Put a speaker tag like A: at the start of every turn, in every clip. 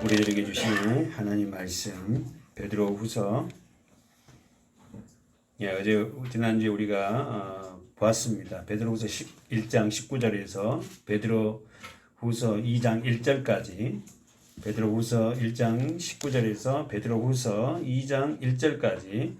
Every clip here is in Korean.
A: 우리들에게 주신 하나님 말씀 베드로후서. 어제 지난주에 우리가 보았습니다. 베드로후서 1장 19절에서 베드로후서 2장 1절까지, 베드로후서 1장 19절에서 베드로후서 2장 1절까지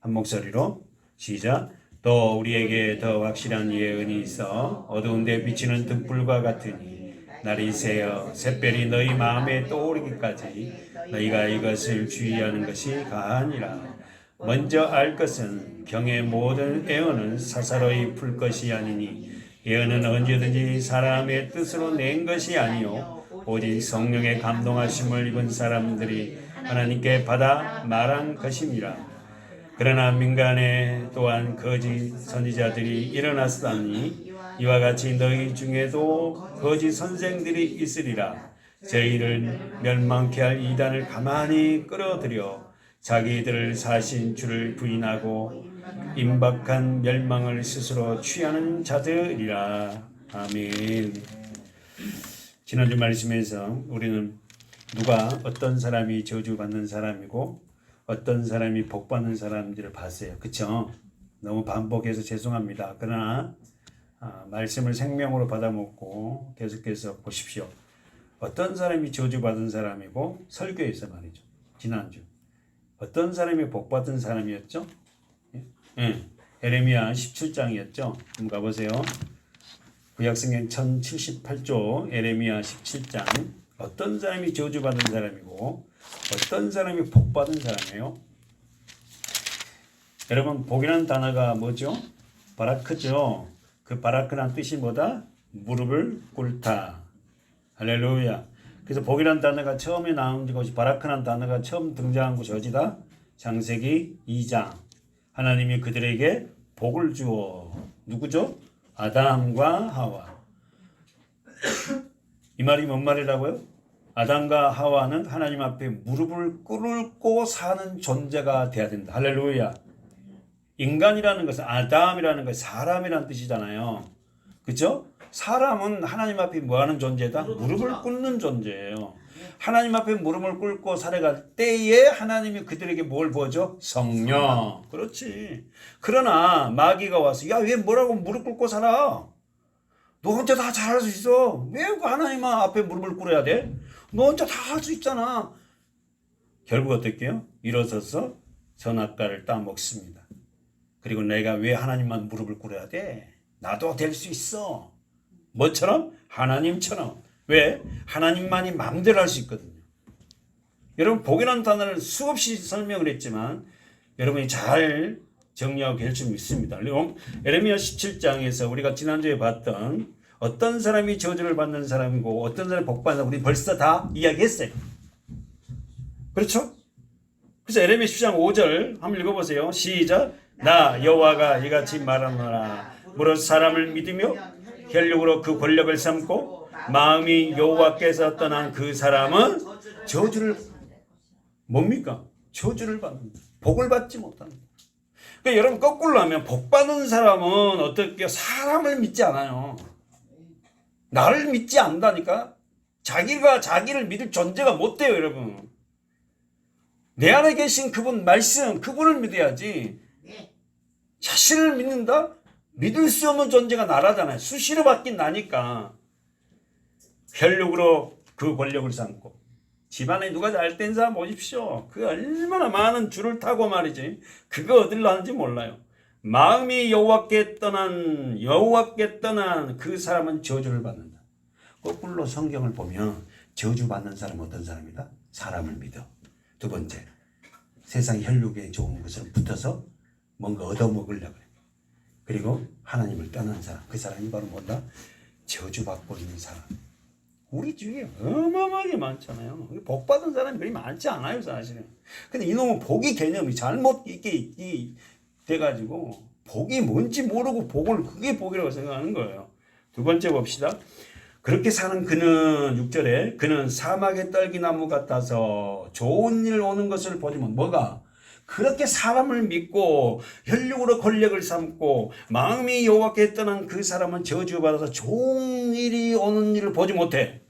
A: 한 목소리로 시작. 또 우리에게 더 확실한 예언이 있어 어두운 데 비치는 등불과 같으니 날이 새어 샛별이 너희 마음에 떠오르기까지 너희가 이것을 주의하는 것이 가하니라. 먼저 알 것은 경의 모든 애언은 사사로이 풀 것이 아니니 예언은 언제든지 사람의 뜻으로 낸 것이 아니요 오직 성령의 감동하심을 입은 사람들이 하나님께 받아 말한 것임이라. 그러나 민간에 또한 거짓 선지자들이 일어났사니 이와 같이 너희 중에도 거짓 선생들이 있으리라. 저희를 멸망케 할 이단을 가만히 끌어들여 자기들을 사신 주를 부인하고 임박한 멸망을 스스로 취하는 자들이라. 아멘. 지난주 말씀에서 우리는 누가 어떤 사람이 저주받는 사람이고 어떤 사람이 복받는 사람들을 봤어요. 그쵸? 너무 반복해서 죄송합니다. 그러나 말씀을 생명으로 받아먹고 계속해서 보십시오. 어떤 사람이 저주받은 사람이고, 설교에서 말이죠. 지난주 어떤 사람이 복받은 사람이었죠? 에레미야 17장이었죠. 한번 가보세요. 구약성경 1078조 에레미야 17장. 어떤 사람이 저주받은 사람이고 어떤 사람이 복받은 사람이에요? 여러분, 복이라는 단어가 뭐죠? 바라크죠. 그 바라크란 뜻이 뭐다? 무릎을 꿇다. 할렐루야. 그래서 복이라는 단어가 처음에 나온 것이, 바라크라는 단어가 처음 등장한 곳이 어디다? 창세기 2장. 하나님이 그들에게 복을 주어. 누구죠? 아담과 하와. 이 말이 뭔 말이라고요? 아담과 하와는 하나님 앞에 무릎을 꿇고 사는 존재가 돼야 된다. 할렐루야. 인간이라는 것은, 아담이라는 것은 사람이라는 뜻이잖아요. 그렇죠? 사람은 하나님 앞에 뭐하는 존재다? 무릎을 꿇는 존재예요. 하나님 앞에 무릎을 꿇고 살아갈 때에 하나님이 그들에게 뭘 보여줘? 성령. 그렇지. 그러나 마귀가 와서, 야, 왜 뭐라고 무릎 꿇고 살아? 너 혼자 다 잘할 수 있어. 왜 하나님 앞에 무릎을 꿇어야 돼? 너 혼자 다 할 수 있잖아. 결국 어떻게 해요? 일어서서 선악과를 따먹습니다. 그리고 내가 왜 하나님만 무릎을 꿇어야 돼? 나도 될 수 있어. 뭐처럼? 하나님처럼. 왜? 하나님만이 마음대로 할 수 있거든요. 여러분, 복이라는 단어를 수없이 설명을 했지만 여러분이 잘 정리하고 계실 줄 믿습니다. 에레미야 17장에서 우리가 지난주에 봤던 어떤 사람이 저주를 받는 사람이고 어떤 사람이 복받는 사람, 우리 벌써 다 이야기했어요. 그렇죠? 그래서 에레미야 17장 5절 한번 읽어보세요. 시작. 나 여호와가 이같이 말하노라. 무릇 사람을 믿으며 혈육으로 그 권력을 삼고 마음이 여호와께서 떠난 그 사람은 저주를, 뭡니까? 저주를 받는다. 복을 받지 못한다. 그러니까 여러분, 거꾸로 하면 복받는 사람은 어떻게 사람을 믿지 않아요. 나를 믿지 않는다니까. 자기가 자기를 믿을 존재가 못 돼요. 여러분, 내 안에 계신 그분 말씀, 그분을 믿어야지. 자신을 믿는다? 믿을 수 없는 존재가 나라잖아요. 수시로 바뀐 나니까. 혈육으로 그 권력을 삼고. 집안에 누가 잘된 사람 보십시오. 그 얼마나 많은 줄을 타고 말이지. 그거 어디로 하는지 몰라요. 마음이 여호와께 떠난 그 사람은 저주를 받는다. 거꾸로 성경을 보면 저주받는 사람은 어떤 사람이다? 사람을 믿어. 두 번째, 세상 혈육에 좋은 것을 붙어서 뭔가 얻어먹으려고 해. 그리고 하나님을 떠난 사람, 그 사람이 바로 뭔가 저주받고 있는 사람. 우리 주위에 어마어마하게 많잖아요. 복받은 사람이 그리 많지 않아요, 사실은. 근데 이놈은 복의 개념이 잘못 있게 돼가지고 복이 뭔지 모르고 그게 복이라고 생각하는 거예요. 두 번째 봅시다. 그렇게 사는 그는 6절에 그는 사막의 떨기나무 같아서 좋은 일 오는 것을 보지만, 뭐가? 그렇게 사람을 믿고 혈육으로 권력을 삼고 마음이 여호와께 떠난 그 사람은 저주받아서 좋은 일이 오는 일을 보지 못해.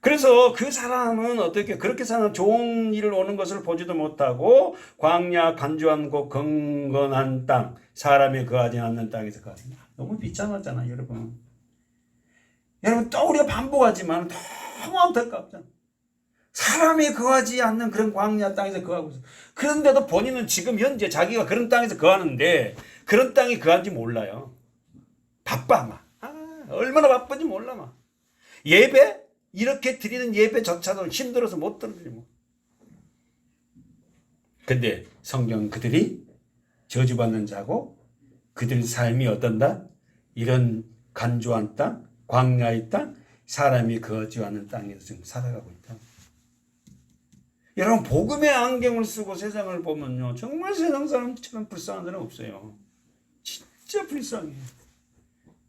A: 그래서 그 사람은 어떻게 그렇게 사는 좋은 일을 오는 것을 보지도 못하고 광야 간주한 곳 경건한 땅 사람이 거하지 않는 땅에서 거하다. 너무 비참하잖아요, 여러분. 여러분 또 우리가 반복하지만 너무 안타깝잖아요. 사람이 거하지 않는 그런 광야 땅에서 거하고 있어. 그런데도 본인은 지금 현재 자기가 그런 땅에서 거하는데 그런 땅에 거한지 몰라요. 바빠 막. 얼마나 바쁜지 몰라 막. 예배 이렇게 드리는 예배조차도 힘들어서 못 드리지 뭐. 근데 성경 그들이 저주받는 자고 그들 삶이 어떤다? 이런 간조한 땅, 광야의 땅, 사람이 거주하는 땅에서 지금 살아가고 있다. 여러분 복음의 안경을 쓰고 세상을 보면요 정말 세상 사람처럼 불쌍한 사람 없어요. 진짜 불쌍해요.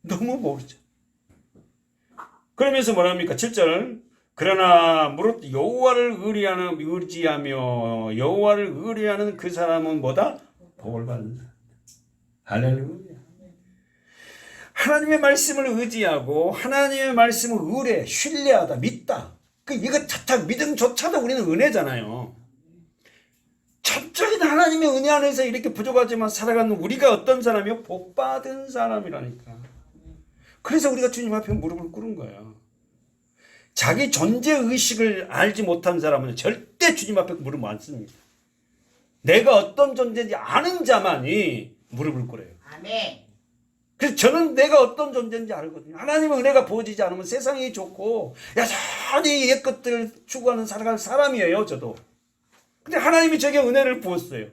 A: 너무 모르죠. 그러면서 뭐랍니까? 7절 그러나 무릇 여호와를 의지하며 여호와를 의뢰하는 그 사람은 뭐다? 복을 받는다. 할렐루야. 하나님의 말씀을 의지하고 하나님의 말씀을 의뢰, 신뢰하다, 믿다. 이거 자체 믿음조차도 우리는 은혜잖아요. 전적인 하나님의 은혜 안에서 이렇게 부족하지만 살아가는 우리가 어떤 사람이요? 복받은 사람이라니까. 그래서 우리가 주님 앞에 무릎을 꿇은 거예요. 자기 존재의식을 알지 못한 사람은 절대 주님 앞에 무릎을 안 씁니다. 내가 어떤 존재인지 아는 자만이 무릎을 꿇어요.
B: 아멘.
A: 그래서 저는 내가 어떤 존재인지 알거든요. 하나님의 은혜가 부어지지 않으면 세상이 좋고 여전히 옛것들 추구하는 살아갈 사람이에요. 저도. 근데 하나님이 저에게 은혜를 부었어요.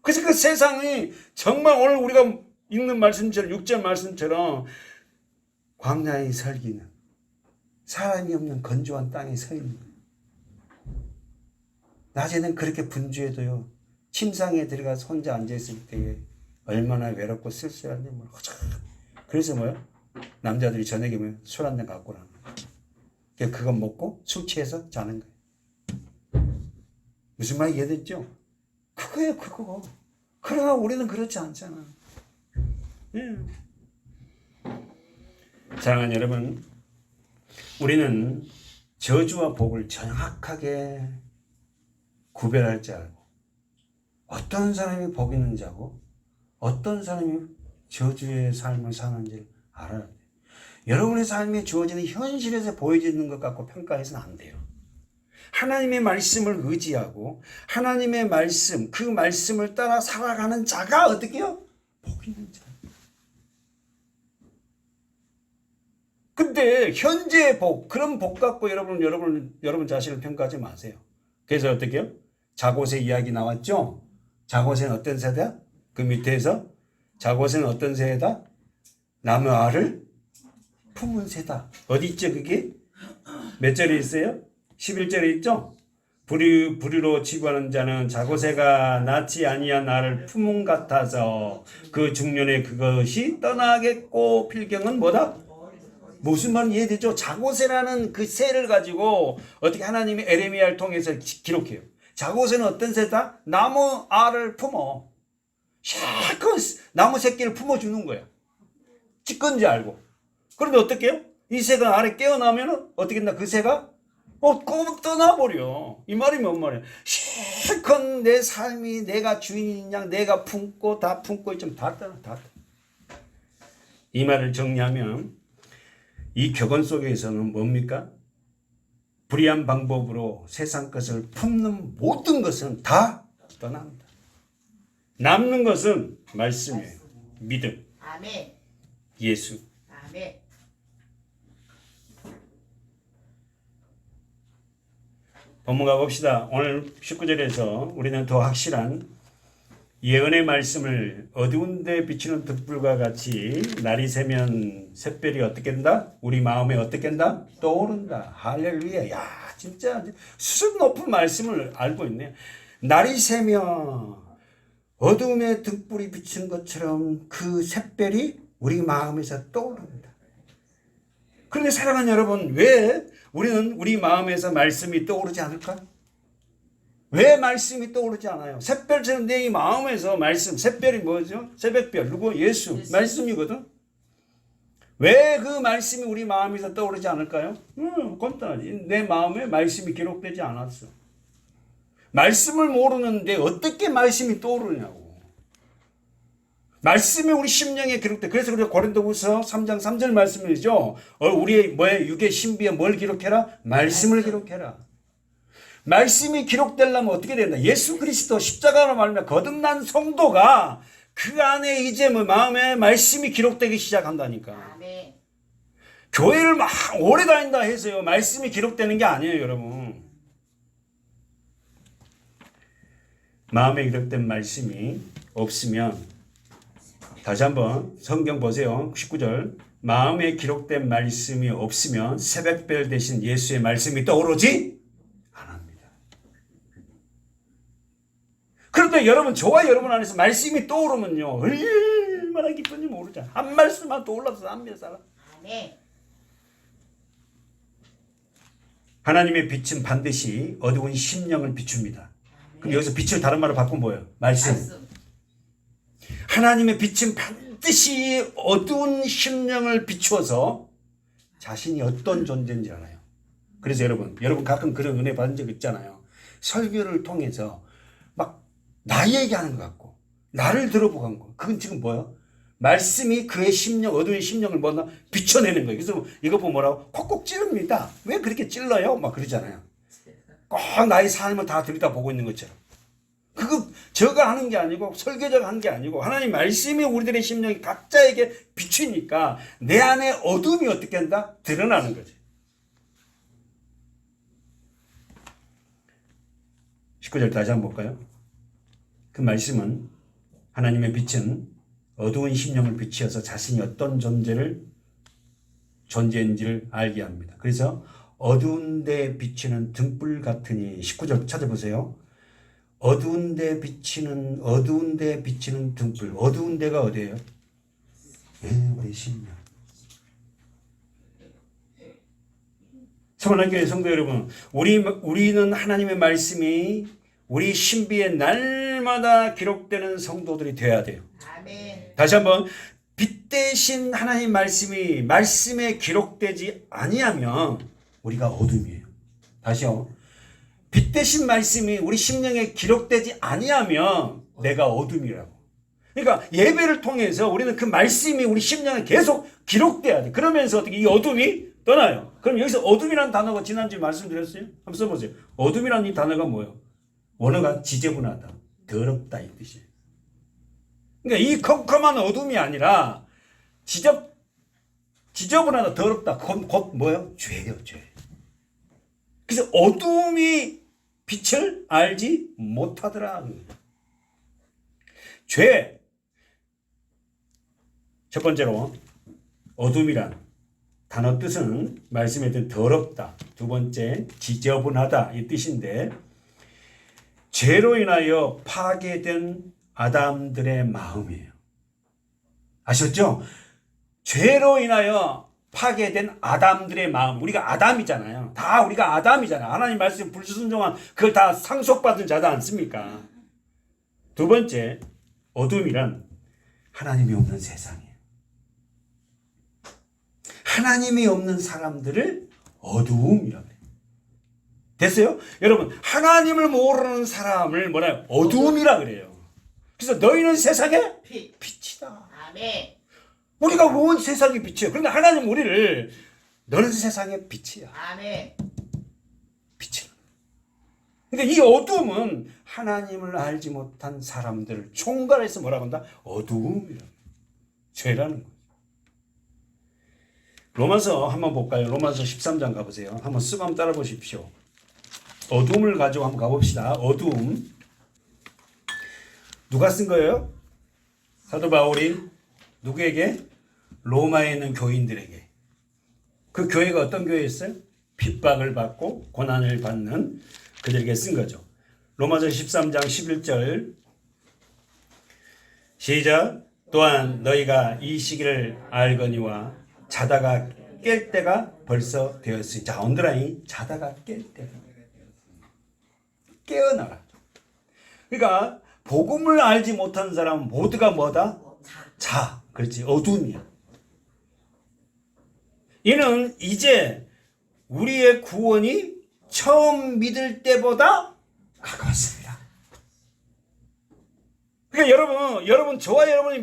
A: 그래서 그 세상이 정말 오늘 우리가 읽는 말씀처럼 6절 말씀처럼 광야에 설기는 사람이 없는 건조한 땅에 서 있는 거예요. 낮에는 그렇게 분주해도요. 침상에 들어가서 혼자 앉아있을 때에 얼마나 외롭고 쓸쓸한지 몰라. 그래서 뭐요? 남자들이 저녁에 술 한 잔 갖고 나는 거예요. 그거 먹고 술 취해서 자는 거예요. 무슨 말이 이해됐죠? 그거예요, 그거. 그러나 우리는 그렇지 않잖아. 사랑하는 여러분, 우리는 저주와 복을 정확하게 구별할 줄 알고 어떤 사람이 복 있는 자고 어떤 사람이 저주의 삶을 사는지 알아야 돼요. 여러분의 삶에 주어지는 현실에서 보여지는 것 갖고 평가해서는 안 돼요. 하나님의 말씀을 의지하고 하나님의 말씀, 그 말씀을 따라 살아가는 자가 어떻게 해요? 복 있는 자. 근데 현재의 복, 그런 복 갖고 여러분 자신을 평가하지 마세요. 그래서 어떻게 해요? 자고새 이야기 나왔죠? 자고새는 어떤 새다? 그 밑에서 자고새는 어떤 새다? 나무 알을 품은 새다. 어디 있죠 그게? 몇 절에 있어요? 11절에 있죠? 불의로 치부하는 자는 자고새가 낳지 아니한 알을 품은 같아서 그 중년에 그것이 떠나겠고 필경은 뭐다? 무슨 말인지 이해되죠? 자고새라는 그 새를 가지고 어떻게 하나님이 에레미야를 통해서 기록해요. 자고새는 어떤 새다? 나무 알을 품어. 실컷 나무 새끼를 품어주는 거야. 찌건지 알고. 그런데 어떻게 해요? 이 새가 알에 깨어나면 어떻게 했나? 그 새가 꼭 떠나버려. 이 말이 뭔 말이야? 실컷 내 삶이 내가 주인인 양 내가 품고 다 품고 있지만 다 떠나. 이 말을 정리하면 이 격언 속에서는 뭡니까? 불의한 방법으로 세상 것을 품는 모든 것은 다 떠납니다. 남는 것은 말씀이에요. 믿음.
B: 아멘.
A: 예수.
B: 아멘.
A: 본문 가봅시다. 오늘 19절에서 우리는 더 확실한 예언의 말씀을 어두운 데 비치는 등불과 같이 날이 새면 샛별이 어떻게 된다? 우리 마음에 어떻게 된다? 떠오른다. 할렐루야. 야, 진짜 수준 높은 말씀을 알고 있네요. 날이 새면 어두움에 등불이 비치는 것처럼 그 샛별이 우리 마음에서 떠오릅니다. 그런데 사랑하는 여러분, 왜 우리는 우리 마음에서 말씀이 떠오르지 않을까? 왜 말씀이 떠오르지 않아요? 샛별처럼 내 이 마음에서 말씀, 샛별이 뭐죠? 새벽별, 누구? 예수. 말씀이거든. 왜 그 말씀이 우리 마음에서 떠오르지 않을까요? 간단하지. 내 마음에 말씀이 기록되지 않았어. 말씀을 모르는데 어떻게 말씀이 떠오르냐고. 말씀이 우리 심령에 기록돼. 그래서 우리가 고린도후서 3장 3절 말씀이죠. 우리의 육의 신비에 뭘 기록해라? 말씀을 기록해라. 말씀이 기록되려면 어떻게 된다? 예수 그리스도 십자가로 말미암아 거듭난 성도가 그 안에 이제 마음에 말씀이 기록되기 시작한다니까.
B: 아멘.
A: 교회를 막 오래 다닌다 해서요 말씀이 기록되는 게 아니에요, 여러분. 마음에 기록된 말씀이 없으면, 다시 한번 성경 보세요. 19절. 마음에 기록된 말씀이 없으면 새벽별 대신 예수의 말씀이 떠오르지 않습니다. 그런데 여러분, 저와 여러분 안에서 말씀이 떠오르면요 얼마나 기쁜지 모르잖아. 한 말씀만 떠올라서 안 몇 사람.
B: 아멘.
A: 하나님의 빛은 반드시 어두운 심령을 비춥니다. 그럼 여기서 빛을 다른 말로 바꾸면 뭐예요? 말씀. 하나님의 빛은 반드시 어두운 심령을 비추어서 자신이 어떤 존재인지 알아요. 그래서 여러분 가끔 그런 은혜 받은 적 있잖아요. 설교를 통해서 막 나 얘기하는 것 같고 나를 들어보는 거. 그건 지금 뭐야? 말씀이 그의 심령, 어두운 심령을 뭐나 비춰내는 거예요. 그래서 이거 보면 뭐라고? 콕콕 찌릅니다. 왜 그렇게 찔러요? 막 그러잖아요. 꼭 나의 삶을 다 들여다보고 있는 것처럼. 그거 저가 하는 게 아니고 설교자가 하는 게 아니고 하나님 말씀이 우리들의 심령이 각자에게 비추니까 내 안에 어둠이 어떻게 한다? 드러나는 거지. 19절 다시 한번 볼까요? 그 말씀은 하나님의 빛은 어두운 심령을 비추어서 자신이 어떤 존재인지를 알게 합니다. 그래서 어두운 데 비치는 등불 같으니 19절 찾아보세요. 어두운 데 비치는 등불. 어두운 데가 어디예요? 우리 심령. 성원한 교회 성도 여러분, 우리는 하나님의 말씀이 우리 신비에 날마다 기록되는 성도들이 되어야 돼요.
B: 아멘.
A: 다시 한번, 빛 대신 하나님 말씀에 기록되지 아니하면 우리가 어둠이에요. 다시요. 빛 대신 말씀이 우리 심령에 기록되지 아니하면 내가 어둠이라고. 그러니까 예배를 통해서 우리는 그 말씀이 우리 심령에 계속 기록돼야 돼. 그러면서 어떻게 이 어둠이 떠나요. 그럼 여기서 어둠이라는 단어가 지난주에 말씀드렸어요. 한번 써보세요. 어둠이라는 이 단어가 뭐예요? 원어가 지저분하다, 더럽다 이 뜻이에요. 그러니까 이 컴컴한 어둠이 아니라 지저분하다, 더럽다. 곧 뭐예요? 죄예요, 죄. 그래서 어둠이 빛을 알지 못하더라. 죄. 첫 번째로 어둠이란 단어 뜻은 말씀에 든 더럽다. 두 번째 지저분하다 이 뜻인데, 죄로 인하여 파괴된 아담들의 마음이에요. 아셨죠? 죄로 인하여 파괴된 아담들의 마음. 우리가 아담이잖아요. 다 우리가 아담이잖아요. 하나님 말씀 불순종한 그걸 다 상속받은 자지 않습니까? 두 번째, 어둠이란 하나님이 없는 세상이에요. 하나님이 없는 사람들을 어두움이라고 해요. 됐어요? 여러분, 하나님을 모르는 사람을 뭐라요? 어두움이라 그래요. 그래서 너희는 세상의 빛이다.
B: 아멘.
A: 우리가 온 세상의 빛이에요. 그런데 하나님 우리를 너는 세상의 빛이야.
B: 아멘.
A: 빛이야. 그러니까 이 어둠은 하나님을 알지 못한 사람들을 총괄해서 뭐라고 한다? 어두움이라고. 죄라는 거예요. 로마서 한번 볼까요? 로마서 13장 가보세요. 한번 쓰고 한번 따라 보십시오. 어둠을 가지고 한번 가봅시다. 어둠. 누가 쓴 거예요? 사도 바울이 누구에게? 로마에 있는 교인들에게. 그 교회가 어떤 교회였어요? 핍박을 받고 고난을 받는 그들에게 쓴 거죠. 로마서 13장 11절 시작. 또한 너희가 이 시기를 알거니와 자다가 깰 때가 벌써 되었으니. 자, 언더라인. 자다가 깰 때가. 깨어나라. 그러니까 복음을 알지 못한 사람은 모두가 뭐다? 자. 그렇지. 어둠이야. 이는 이제 우리의 구원이 처음 믿을 때보다 가까웠습니다. 그러니까 여러분 저와 여러분의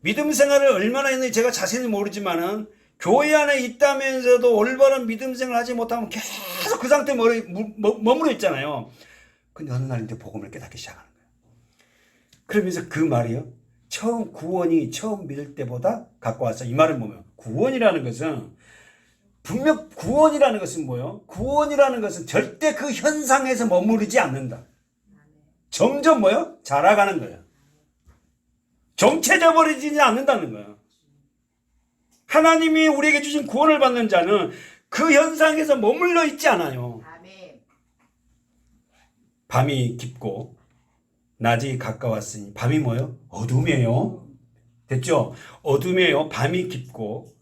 A: 믿음 생활을 얼마나 했는지 제가 자세히 모르지만은 교회 안에 있다면서도 올바른 믿음 생활을 하지 못하면 계속 그 상태에 머무르 있잖아요. 근데 어느 날 이제 복음을 깨닫기 시작하는 거예요. 그러면서 그 말이요. 구원이 처음 믿을 때보다 가까웠어. 이 말은 뭐예요? 구원이라는 것은 분명 구원이라는 것은 뭐예요? 구원이라는 것은 절대 그 현상에서 머무르지 않는다. 점점 뭐예요? 자라가는 거예요. 정체져 버리지 않는다는 거예요. 하나님이 우리에게 주신 구원을 받는 자는 그 현상에서 머물러 있지 않아요. 밤이 깊고 낮이 가까웠으니 밤이 뭐예요? 어둠이에요. 됐죠? 어둠이에요. 밤이 깊고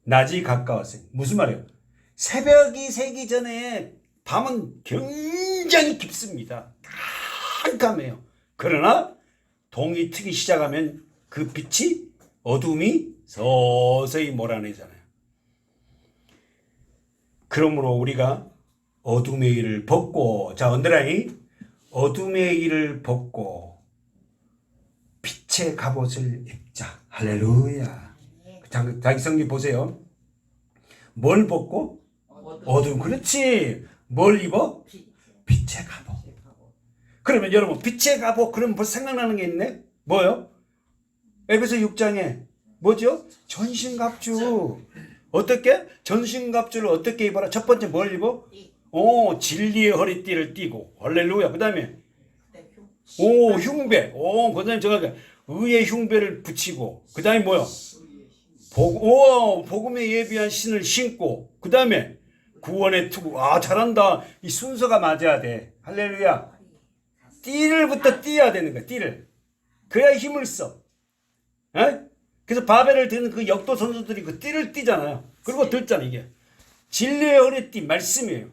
A: 낮이 가까웠으니 무슨 말이에요? 새벽이 새기 전에 밤은 굉장히 깊습니다. 깜깜해요. 그러나 동이 트기 시작하면 그 빛이 어둠이 서서히 몰아내잖아요. 그러므로 우리가 어둠의 일을 벗고, 자, 언더라인, 어둠의 일을 벗고 빛의 갑옷을 입자. 할렐루야. 자기 성경 보세요. 뭘 벗고? 어둠. 그렇지. 뭘 입어? 빛의 갑옷. 그러면 여러분 빛의 갑옷 그러면 벌써 생각나는 게 있네. 뭐요? 에베소 6장에 뭐죠? 전신갑주. 어떻게? 전신갑주를 어떻게 입어라? 첫 번째 뭘 입어? 진리의 허리띠를 띠고. 할렐루야. 그 다음에 흉배. 그 다음에 정확하게 의의 흉배를 붙이고. 그 다음에 뭐요? 복음에 예비한 신을 신고. 그 다음에 구원의 투구. 잘한다. 이 순서가 맞아야 돼. 할렐루야. 띠를부터 띠어야 되는 거야. 띠를. 그래야 힘을 써. 에? 그래서 바벨을 드는 그 역도 선수들이 그 띠를 띠잖아요. 그리고 들잖아 이게. 진리의 허리띠 말씀이에요.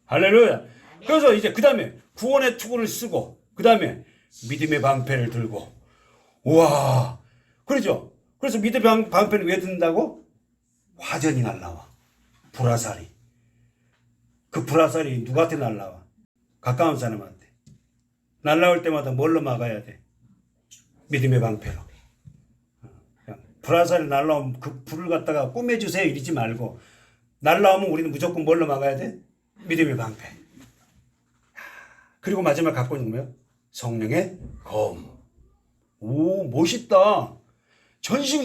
A: 할렐루야. 그래서 이제 그 다음에 구원의 투구를 쓰고 그 다음에 믿음의 방패를 들고. 우와. 그러죠. 그래서 믿음의 방패를 왜 든다고? 화전이 날라와. 불화살이. 그 불화살이 누구한테 날라와? 가까운 사람한테. 날라올 때마다 뭘로 막아야 돼? 믿음의 방패로. 불화살이 날라오면 그 불을 갖다가 꿰매주세요 이러지 말고 날라오면 우리는 무조건 뭘로 막아야 돼? 믿음의 방패. 그리고 마지막 갖고 있는 거예요? 성령의 검. 오, 멋있다.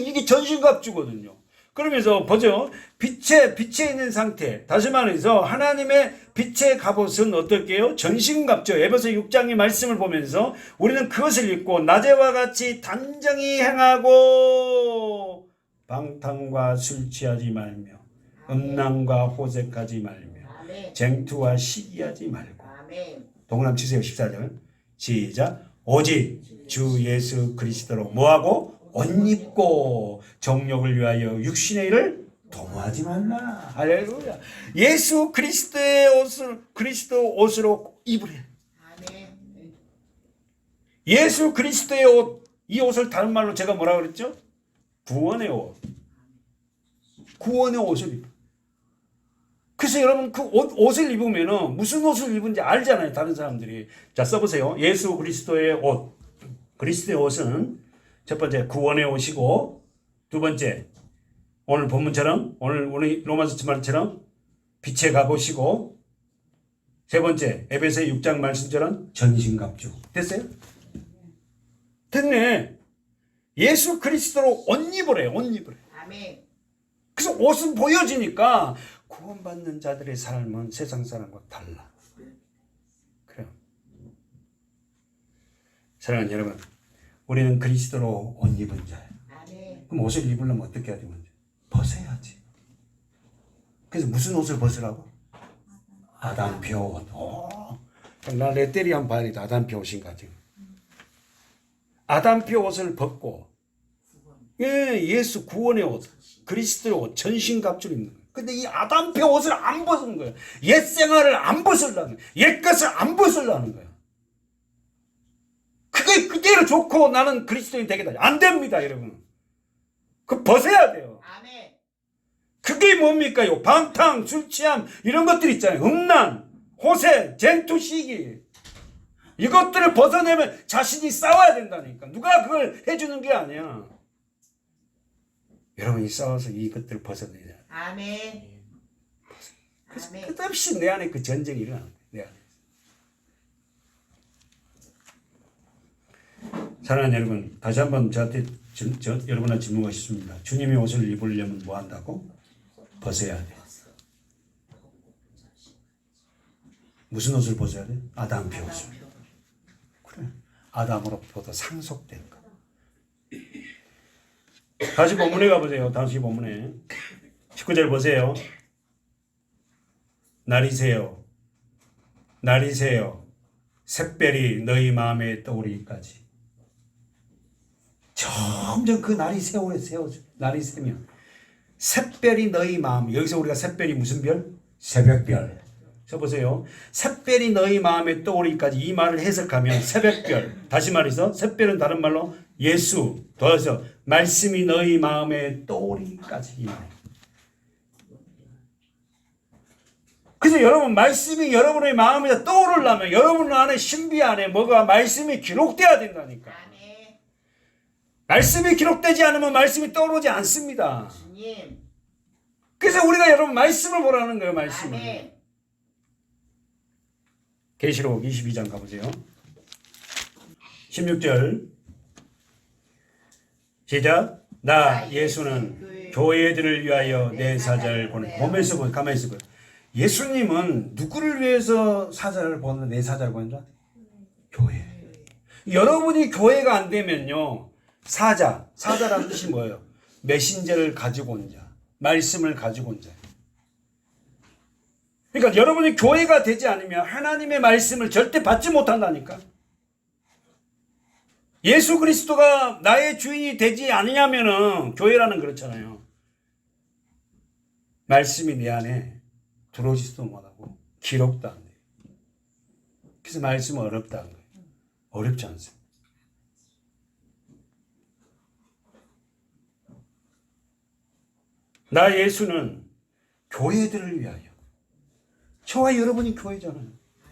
A: 이게 전신갑주거든요. 그러면서 보죠. 빛에 있는 상태. 다시 말해서 하나님의 빛의 갑옷은 어떨게요? 전신갑주. 에베소 6장의 말씀을 보면서 우리는 그것을 입고 낮에와 같이 단정히 행하고 방탕과 술 취하지 말며 음란과 호색하지 말며 쟁투와 시기하지 말고. 동그라미 치세요. 14절. 시작. 오직 주 예수 그리스도로 뭐하고? 옷 입고 정욕을 위하여 육신의 일을 도모하지 말라. 할렐루야. 예수 그리스도의 옷을 그리스도 옷으로 입으래. 예수 그리스도의 옷. 이 옷을 다른 말로 제가 뭐라 그랬죠? 구원의 옷. 구원의 옷을 입어. 그래서 여러분 그 옷을 입으면은 무슨 옷을 입은지 알잖아요. 다른 사람들이. 자, 써보세요. 예수 그리스도의 옷. 그리스도의 옷은 첫 번째 구원의 옷이고, 두 번째 오늘 본문처럼 오늘 로마서 말처럼 빛의 갑옷이고, 세 번째 에베소 6장 말씀처럼 전신갑주. 됐어요? 됐네. 예수 그리스도로 옷 입으래. 옷 입으래.
B: 아멘.
A: 그래서 옷은 보여지니까 구원받는 자들의 삶은 세상 사람과 달라. 그래요. 사랑하는 여러분, 우리는 그리스도로 옷 입은 자예요. 그럼 옷을 입으려면 어떻게 해야 돼? 먼저 벗어야지. 그래서 무슨 옷을 벗으라고? 아담표 옷. 나 레떼리 한번 봐야겠다. 아담표 옷인가 지금. 아담표 옷을 벗고 예수 구원의 옷, 그리스도의 옷, 전신갑주를 입는 거예요. 근데 이 아담표 옷을 안 벗은 거예요. 옛 생활을 안 벗으려는 거예요. 옛 것을 안 벗으려는 거예요. 그게 그대로 좋고 나는 그리스도인 되겠다. 안 됩니다, 여러분. 그 벗어야 돼요.
B: 아멘.
A: 그게 뭡니까? 방탕, 술 취함 이런 것들 있잖아요. 음란, 호세, 쟁투, 시기. 이것들을 벗어내면 자신이 싸워야 된다니까. 누가 그걸 해주는 게 아니야. 여러분이 싸워서 이것들을 벗어내야 돼.
B: 아멘.
A: 그래서
B: 아멘.
A: 끝없이 내 안에 그 전쟁이 일어나는 거야. 내 안에. 사랑하는 여러분, 다시 한번 저한테 여러분한테 질문하고 싶습니다. 주님의 옷을 입으려면 뭐 한다고? 벗어야 돼. 무슨 옷을 벗어야 돼? 아담 옷을. 그래. 아담으로부터 상속된 거. 다시 본문에 가보세요. 다시 본문에 19절 보세요. 날이 새요. 날이 새요. 샛별이 너희 마음에 떠오르기까지. 점점 그 날이 날이 새면 샛별이 너희 마음. 여기서 우리가 샛별이 무슨 별? 새벽별. 저 보세요. 샛별이 너희 마음에 떠오르기까지 이 말을 해석하면 새벽별. 다시 말해서 샛별은 다른 말로 예수. 더해서 말씀이 너희 마음에 떠오르기까지 이 말. 그래서 여러분 말씀이 여러분의 마음에 떠오르려면 여러분 안에 신비 안에 뭐가 말씀이 기록돼야 된다니까.
B: 아멘.
A: 말씀이 기록되지 않으면 말씀이 떠오르지 않습니다.
B: 주님.
A: 그래서 우리가 여러분 말씀을 보라는 거예요. 말씀을.
B: 아멘.
A: 계시록 22장 가보세요. 16절 시작. 나 예수는 교회들을 위하여 내 사자를 보내. 보면서 가만히 있어 보여. 예수님은 누구를 위해서 사자를 보는 내 사자를 보낸다? 교회. 여러분이 교회가 안 되면요. 사자라는 뜻이 뭐예요? 메신저를 가지고 온 자. 말씀을 가지고 온 자. 그러니까 여러분이 교회가 되지 않으면 하나님의 말씀을 절대 받지 못한다니까. 예수 그리스도가 나의 주인이 되지 않으냐면은 교회라는 그렇잖아요. 말씀이 내 안에 들어오지도 못하고 기록도 안 돼요. 그래서 말씀은 어렵다는 거예요. 어렵지 않습니다. 나 예수는 교회들을 위하여. 저와 여러분이 교회잖아요.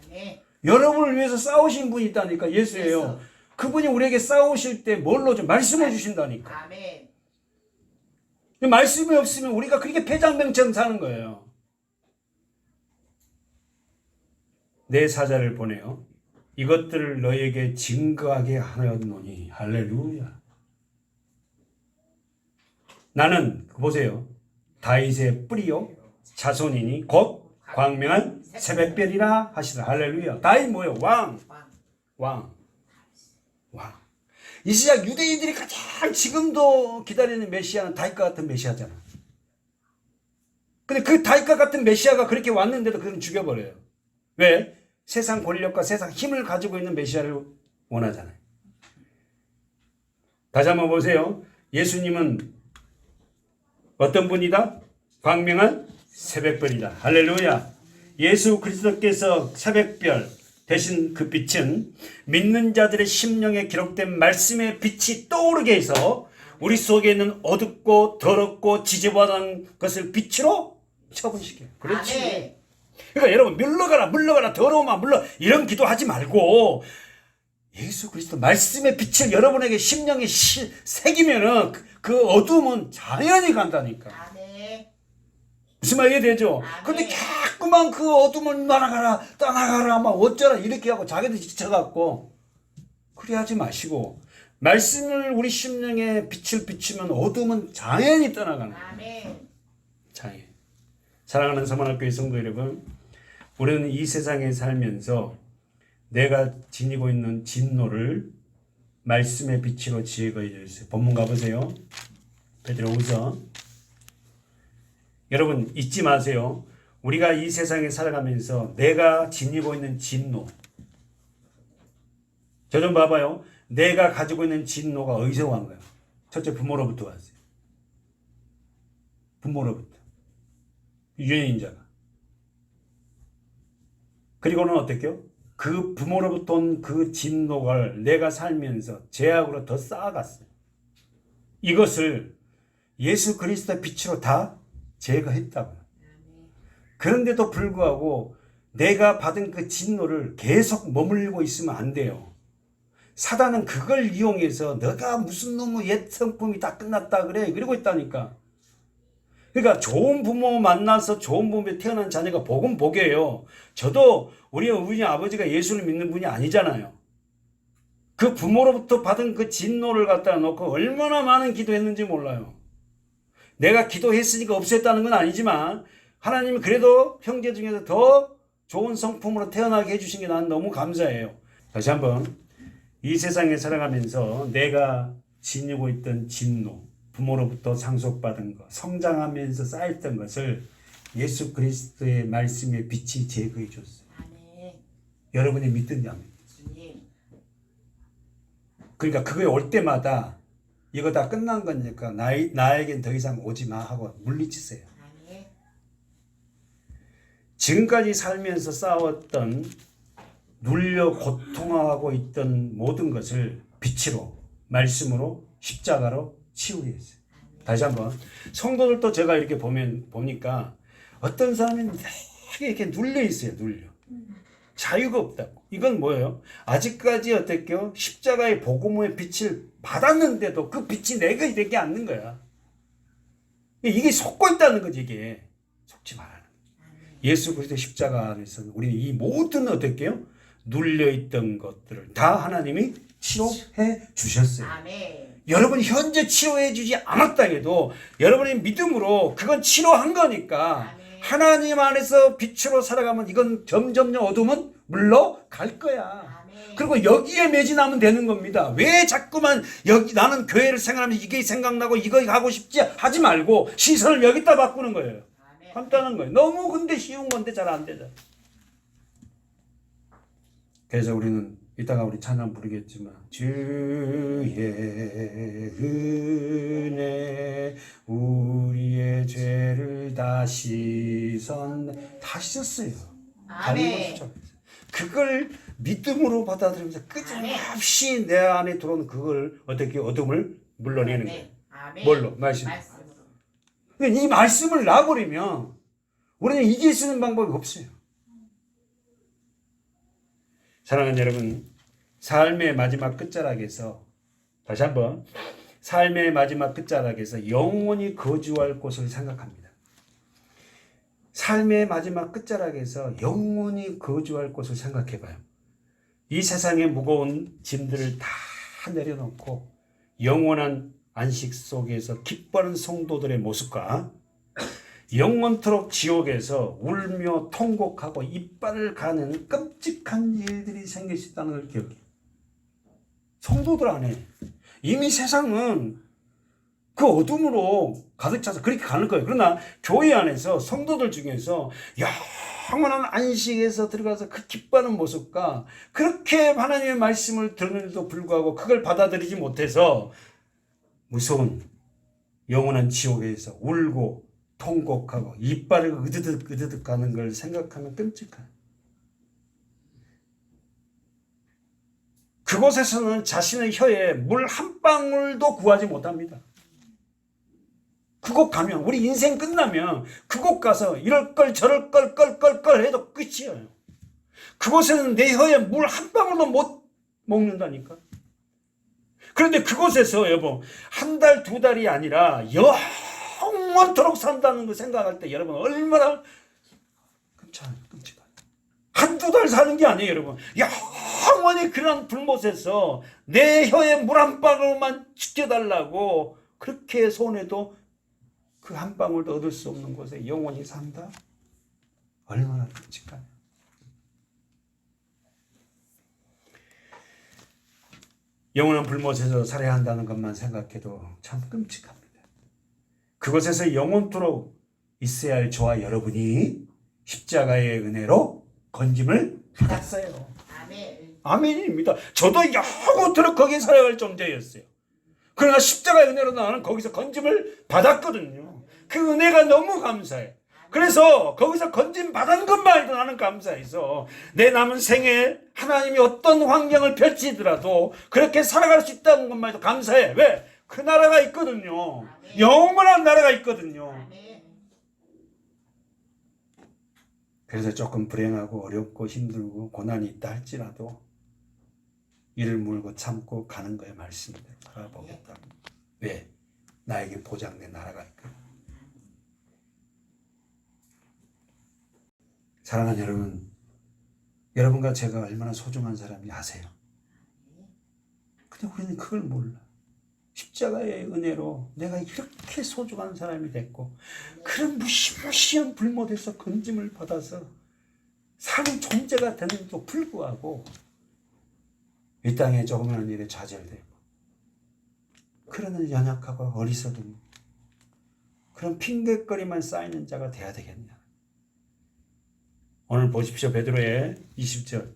B: 아멘.
A: 여러분을 위해서 싸우신 분이 있다니까. 예수예요. 그분이 우리에게 싸우실 때 뭘로 좀 말씀을 주신다니까.
B: 아멘.
A: 말씀이 없으면 우리가 그렇게 패장병처럼 사는 거예요. 내 사자를 보내요. 이것들을 너에게 증거하게 하였노니. 할렐루야. 나는 보세요. 다윗의 뿌리요 자손이니 곧 광명한 새벽별이라 하시라. 할렐루야. 다윗 뭐예요? 왕. 이 시작 유대인들이 가장 지금도 기다리는 메시아는 다윗과 같은 메시아잖아. 근데 그 다윗과 같은 메시아가 그렇게 왔는데도 그는 죽여버려요. 왜? 세상 권력과 세상 힘을 가지고 있는 메시아를 원하잖아요. 다시 한번 보세요. 예수님은 어떤 분이다? 광명한 새벽별이다. 할렐루야. 예수 그리스도께서 새벽별 대신 그 빛은 믿는 자들의 심령에 기록된 말씀의 빛이 떠오르게 해서 우리 속에 있는 어둡고 더럽고 지저분한 것을 빛으로 처분시켜요. 그렇지.
B: 아멘.
A: 그러니까 여러분 물러가라 더러움아 물러 이런 기도하지 말고 예수 그리스도 말씀의 빛을 여러분에게 심령에 새기면은 그 어둠은 자연히 간다니까.
B: 아멘.
A: 무슨 말 이해되죠? 근데 자꾸만 그 어둠을 떠나가라 막 어쩌라 이렇게 하고 자기들 지쳐갖고 그래 하지 마시고 말씀을 우리 심령에 빛을 비추면 어둠은 자연히 떠나가는 거예요.
B: 아멘.
A: 자연. 사랑하는 서만학교의 성도 여러분, 우리는 이 세상에 살면서 내가 지니고 있는 진노를 말씀의 빛으로 제거해 주세요. 본문 가보세요. 베드로후서. 여러분 잊지 마세요. 우리가 이 세상에 살아가면서 내가 지니고 있는 진노. 저 좀 봐봐요. 내가 가지고 있는 진노가 어디서 온 거예요? 첫째 부모로부터 왔어요. 부모로부터. 유전인자가. 그리고는 어떻게요? 그 부모로부터 온 그 진노를 내가 살면서 죄악으로 더 쌓아갔어요. 이것을 예수 그리스도의 빛으로 다 제거했다고요. 그런데도 불구하고 내가 받은 그 진노를 계속 머물고 있으면 안 돼요. 사단은 그걸 이용해서 너가 무슨 놈의 옛 성품이 다 끝났다 그래 그러고 있다니까. 그러니까 좋은 부모 만나서 좋은 부모에 태어난 자녀가 복은 복이에요. 저도 우리 어머니 아버지가 예수를 믿는 분이 아니잖아요. 그 부모로부터 받은 그 진노를 갖다 놓고 얼마나 많은 기도했는지 몰라요. 내가 기도했으니까 없었다는 건 아니지만 하나님이 그래도 형제 중에서 더 좋은 성품으로 태어나게 해주신 게 난 너무 감사해요. 다시 한번 이 세상에 살아가면서 내가 지니고 있던 진노, 부모로부터 상속받은 것, 성장하면서 쌓였던 것을 예수 그리스도의 말씀의 빛이 제거해 줬어요. 여러분이 믿든다면. 그러니까 그게 올 때마다 이거 다 끝난 거니까 나에겐 더 이상 오지 마 하고 물리치세요. 지금까지 살면서 싸웠던 눌려 고통하고 있던 모든 것을 빛으로 말씀으로 십자가로 치우게 했어요. 다시 한번 성도들도 제가 이렇게 보니까 어떤 사람은 되게 이렇게 눌려 있어요. 눌려. 자유가 없다고. 이건 뭐예요? 아직까지 어떻게요? 십자가의 복음의 빛을 받았는데도 그 빛이 내가 되게 않는 거야. 이게 속고 있다는 거지. 이게 속지 말라는 거지. 예수 그리스도 십자가 안에서 우리는 이 모든 어떻게요? 눌려있던 것들을 다 하나님이 치료해 주셨어요. 아멘. 여러분 현재 치료해 주지 않았다 해도 여러분의 믿음으로 그건 치료한 거니까 아멘. 하나님 안에서 빛으로 살아가면 이건 점점 어둠은 물러갈 거야. 아멘. 그리고 여기에 매진하면 되는 겁니다. 왜 자꾸만 여기 나는 교회를 생각하면 이게 생각나고 이거 하고 싶지 하지 말고 시선을 여기다 바꾸는 거예요. 아멘. 간단한 거예요. 너무 근데 쉬운 건데 잘 안 되죠. 그래서 우리는 이따가 우리 찬양 부르겠지만 주의 은혜 우리의 죄를 다 씻었네. 다 씻었어요. 아멘. 그걸 믿음으로 받아들이면서 끝없이 내 안에 들어오는 그걸 어떻게 어둠을 물러내는 거예요. 아멘. 뭘로? 말씀으로. 이 말씀을 놔버리면 우리는 이길 수 있는 방법이 없어요. 사랑하는 여러분, 삶의 마지막 끝자락에서 다시 한번 삶의 마지막 끝자락에서 영원히 거주할 곳을 생각합니다. 삶의 마지막 끝자락에서 영원히 거주할 곳을 생각해봐요. 이 세상의 무거운 짐들을 다 내려놓고 영원한 안식 속에서 기뻐하는 성도들의 모습과 영원토록 지옥에서 울며 통곡하고 이빨을 가는 끔찍한 일들이 생길 수 있다는 걸 기억해요. 성도들 안에 이미 세상은 그 어둠으로 가득 차서 그렇게 가는 거예요. 그러나 교회 안에서 성도들 중에서 영원한 안식에서 들어가서 그 기뻐하는 모습과 그렇게 하나님의 말씀을 들었는데도 불구하고 그걸 받아들이지 못해서 무서운 영원한 지옥에서 울고 통곡하고 이빨을 으드득 가는 걸 생각하면 끔찍해요. 그곳에서는 자신의 혀에 물 한 방울도 구하지 못합니다. 그곳 가면 우리 인생 끝나면 그곳 가서 이럴 걸 저럴 걸 해도 끝이에요. 그곳에는 내 혀에 물 한 방울도 못 먹는다니까. 그런데 그곳에서 여보 한 달 두 달이 아니라 영원토록 산다는 거 생각할 때 여러분 얼마나 끔찍해요. 한두 달 사는 게 아니에요. 여러분 영원히 그런 불못에서 내 혀에 물 한 방울만 지켜달라고 그렇게 손해도 그 한 방울도 얻을 수 없는 곳에 영원히 산다? 얼마나 끔찍하냐. 영원한 불못에서 살아야 한다는 것만 생각해도 참 끔찍합니다. 그곳에서 영원토록 있어야 할 저와 여러분이 십자가의 은혜로 건짐을 받았어요. 아멘. 아멘입니다. 저도 영원토록 거기에 살아갈 존재였어요. 그러나 십자가의 은혜로 나는 거기서 건짐을 받았거든요. 그 은혜가 너무 감사해. 그래서 거기서 건짐 받은 것만 해도 나는 감사해서 내 남은 생에 하나님이 어떤 환경을 펼치더라도 그렇게 살아갈 수 있다는 것만 해도 감사해. 왜? 그 나라가 있거든요. 아멘. 영원한 나라가 있거든요. 아멘. 그래서 조금 불행하고 어렵고 힘들고 고난이 있다 할지라도 이를 물고 참고 가는 거에 말씀대로 바라보겠다. 왜? 나에게 보장된 나라가 있거든. 사랑하는 여러분, 여러분과 제가 얼마나 소중한 사람인지 아세요? 근데 우리는 그걸 몰라. 십자가의 은혜로 내가 이렇게 소중한 사람이 됐고 그런 무시무시한 불못에서 건짐을 받아서 사는 존재가 되는데도 불구하고 이 땅에 조그마한 일에 좌절되고 그러는 연약하고 어리석은 그런 핑계거리만 쌓이는 자가 돼야 되겠냐. 오늘 보십시오. 베드로의 20절.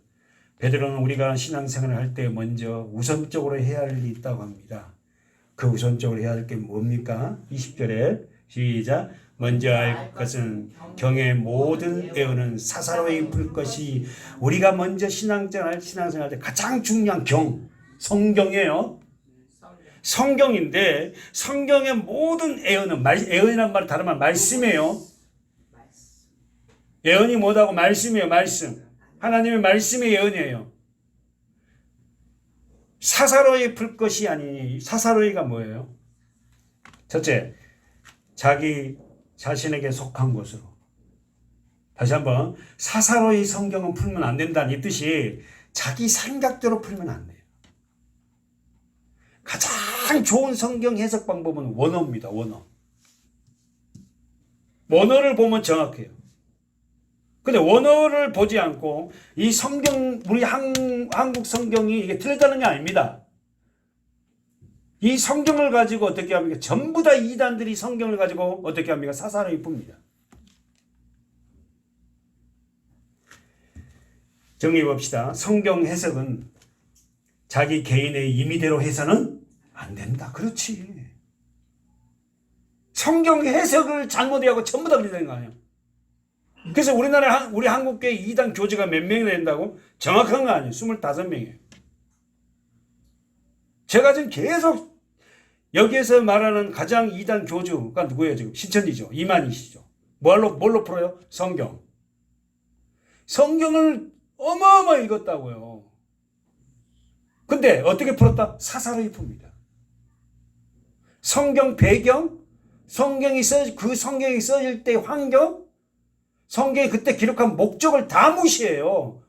A: 베드로는 우리가 신앙생활을 할 때 먼저 우선적으로 해야 할 일이 있다고 합니다. 그 우선적으로 해야 할 게 뭡니까? 20절에 시작. 먼저 할 것은 경의 모든 애언은 사사로이 풀 것이 우리가 먼저 신앙생활 할 때 가장 중요한 성경이에요. 성경인데 성경의 모든 애언은 애언이란 말은 다른 말 말씀이에요. 예언이 뭐다고? 말씀이에요. 말씀. 하나님의 말씀이 예언이에요. 사사로이 풀 것이 아니니 사사로이가 뭐예요? 첫째, 자기 자신에게 속한 것으로. 다시 한번 사사로이 성경은 풀면 안 된다는 이 뜻이 자기 생각대로 풀면 안 돼요. 가장 좋은 성경 해석 방법은 원어입니다. 원어. 원어를 보면 정확해요. 근데 원어를 보지 않고 이 성경 우리 한국 성경이 이게 틀렸다는 게 아닙니다. 이 성경을 가지고 어떻게 합니까? 전부 다 이단들이 성경을 가지고 어떻게 합니까? 사사로이 풉니다. 정리해 봅시다. 성경 해석은 자기 개인의 임의대로 해서는 안 된다. 그렇지. 성경 해석을 잘못하고 전부 다 그러는 거 아니에요. 그래서 우리 한국교회 이단 교주가 몇 명이 된다고? 정확한 거 아니에요. 25명이에요. 제가 지금 계속 여기에서 말하는 가장 이단 교주가 누구예요? 지금 신천지죠. 이만희시죠. 뭘로 풀어요? 성경. 성경을 어마어마하게 읽었다고요. 근데 어떻게 풀었다? 사사로이 풉니다. 성경 배경, 그 성경이 써질 때 환경, 성경이 그때 기록한 목적을 다 무시해요.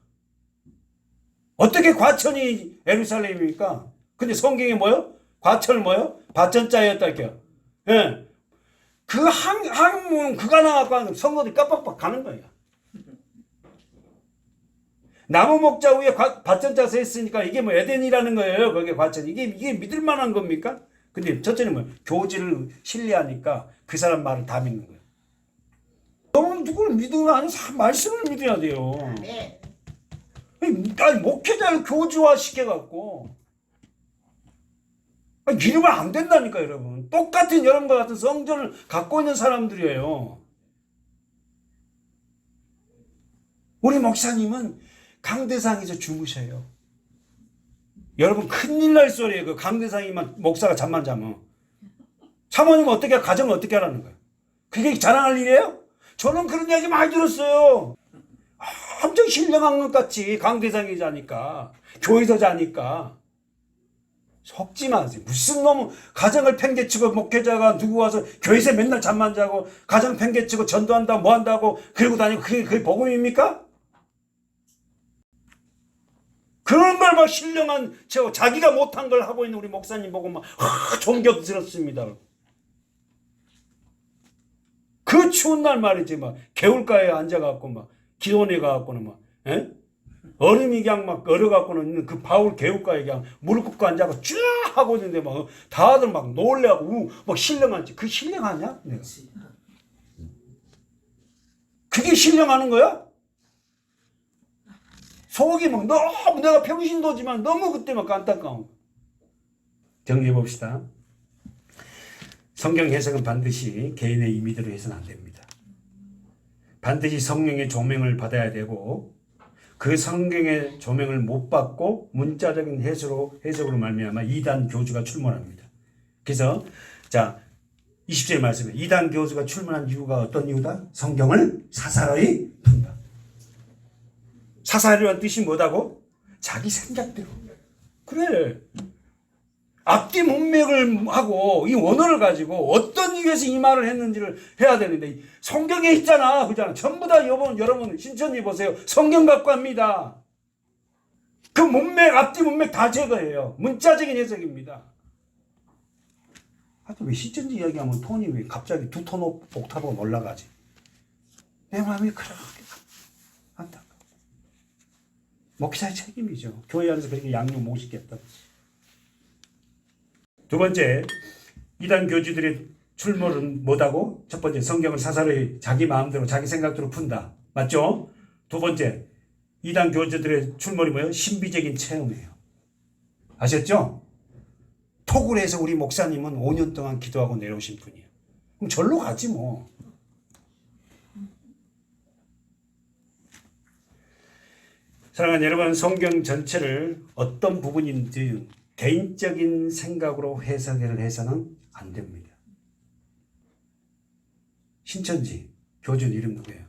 A: 어떻게 과천이 예루살렘입니까? 근데 성경이 뭐요? 과천을 뭐요? 과천자였다니까요. 예. 그 항문 그가 나와서 성도들이 깜빡 가는 거예요. 나무 목자 위에 과천자 서 있으니까 이게 뭐 에덴이라는 거예요. 거기에 과천. 이게 믿을 만한 겁니까? 근데 첫째는 뭐 교지를 신뢰하니까 그 사람 말을 다 믿는 거예요. 너는 누구를 믿는 거 아니야? 말씀을 믿어야 돼요. 아니 목회자를 교주화 시켜갖고 이러면 안 된다니까 여러분. 똑같은 여러분과 같은 성전을 갖고 있는 사람들이에요. 우리 목사님은 강대상에서 주무셔요. 여러분 큰일 날 소리예요. 그 강대상이만 목사가 잠만 자면. 사모님은 어떻게 가정을 어떻게 하라는 거예요? 그게 자랑할 일이에요? 저는 그런 이야기 많이 들었어요. 엄청 신령한 것 같이 강대상이 자니까 교회에서 자니까. 속지 마세요. 무슨 놈 가정을 팽개치고 목회자가 누구 와서 교회에서 맨날 잠만 자고 가정 팽개치고 전도한다 뭐 한다고 그러고 다니고 그게 복음입니까? 그런 걸 막 신령한 자기가 못한 걸 하고 있는 우리 목사님 보고 막 존경스럽습니다. 그 추운 날 말이지 막 개울가에 앉아갖고 막 기도원에 가갖고는 막 얼음이 그냥 막 얼어갖고는 있는 그 바울 개울가에 그냥 무릎 꿇고 앉아서 쭉 하고 있는데 막 다들 막 놀래하고 막 신령한지 그 신령하냐? 내가. 그게 신령하는 거야? 속이 막 너무 내가 평신도지만 너무 그때 막 안타까운. 정리해 봅시다. 성경 해석은 반드시 개인의 임의대로 해서는 안 됩니다. 반드시 성령의 조명을 받아야 되고 그 성경의 조명을 못 받고 문자적인 해석으로 말미암아 이단 교주가 출몰합니다. 그래서 자 20절 말씀에 이단 교주가 출몰한 이유가 어떤 이유다? 성경을 사사로이 푼다. 사사로란 뜻이 뭐다고? 자기 생각대로. 그래. 앞뒤 문맥을 하고 이 원어를 가지고 어떤 이유에서 이 말을 했는지를 해야 되는데 성경에 있잖아. 그잖아. 전부 다 여러분 신천지 보세요. 성경 갖고 합니다. 그 문맥, 앞뒤 문맥 다 제거해요. 문자적인 해석입니다. 하여튼 왜 신천지 이야기하면 톤이 왜 갑자기 두 톤 옥타브가 올라가지? 내 마음이 그렇게 안타까워. 목사의 책임이죠. 교회 안에서 그렇게 양육 못 시켰다. 두 번째, 이단 교주들의 출몰은 뭐다고? 첫 번째, 성경을 사사로이 자기 마음대로 자기 생각대로 푼다. 맞죠? 두 번째, 이단 교주들의 출몰이 뭐예요? 신비적인 체험이에요. 아셨죠? 톡을 해서 우리 목사님은 5년 동안 기도하고 내려오신 분이에요. 그럼 절로 가지 뭐. 사랑하는 여러분, 성경 전체를 어떤 부분인지 개인적인 생각으로 해석을 해서는 안 됩니다. 신천지 교주 이름 누구예요?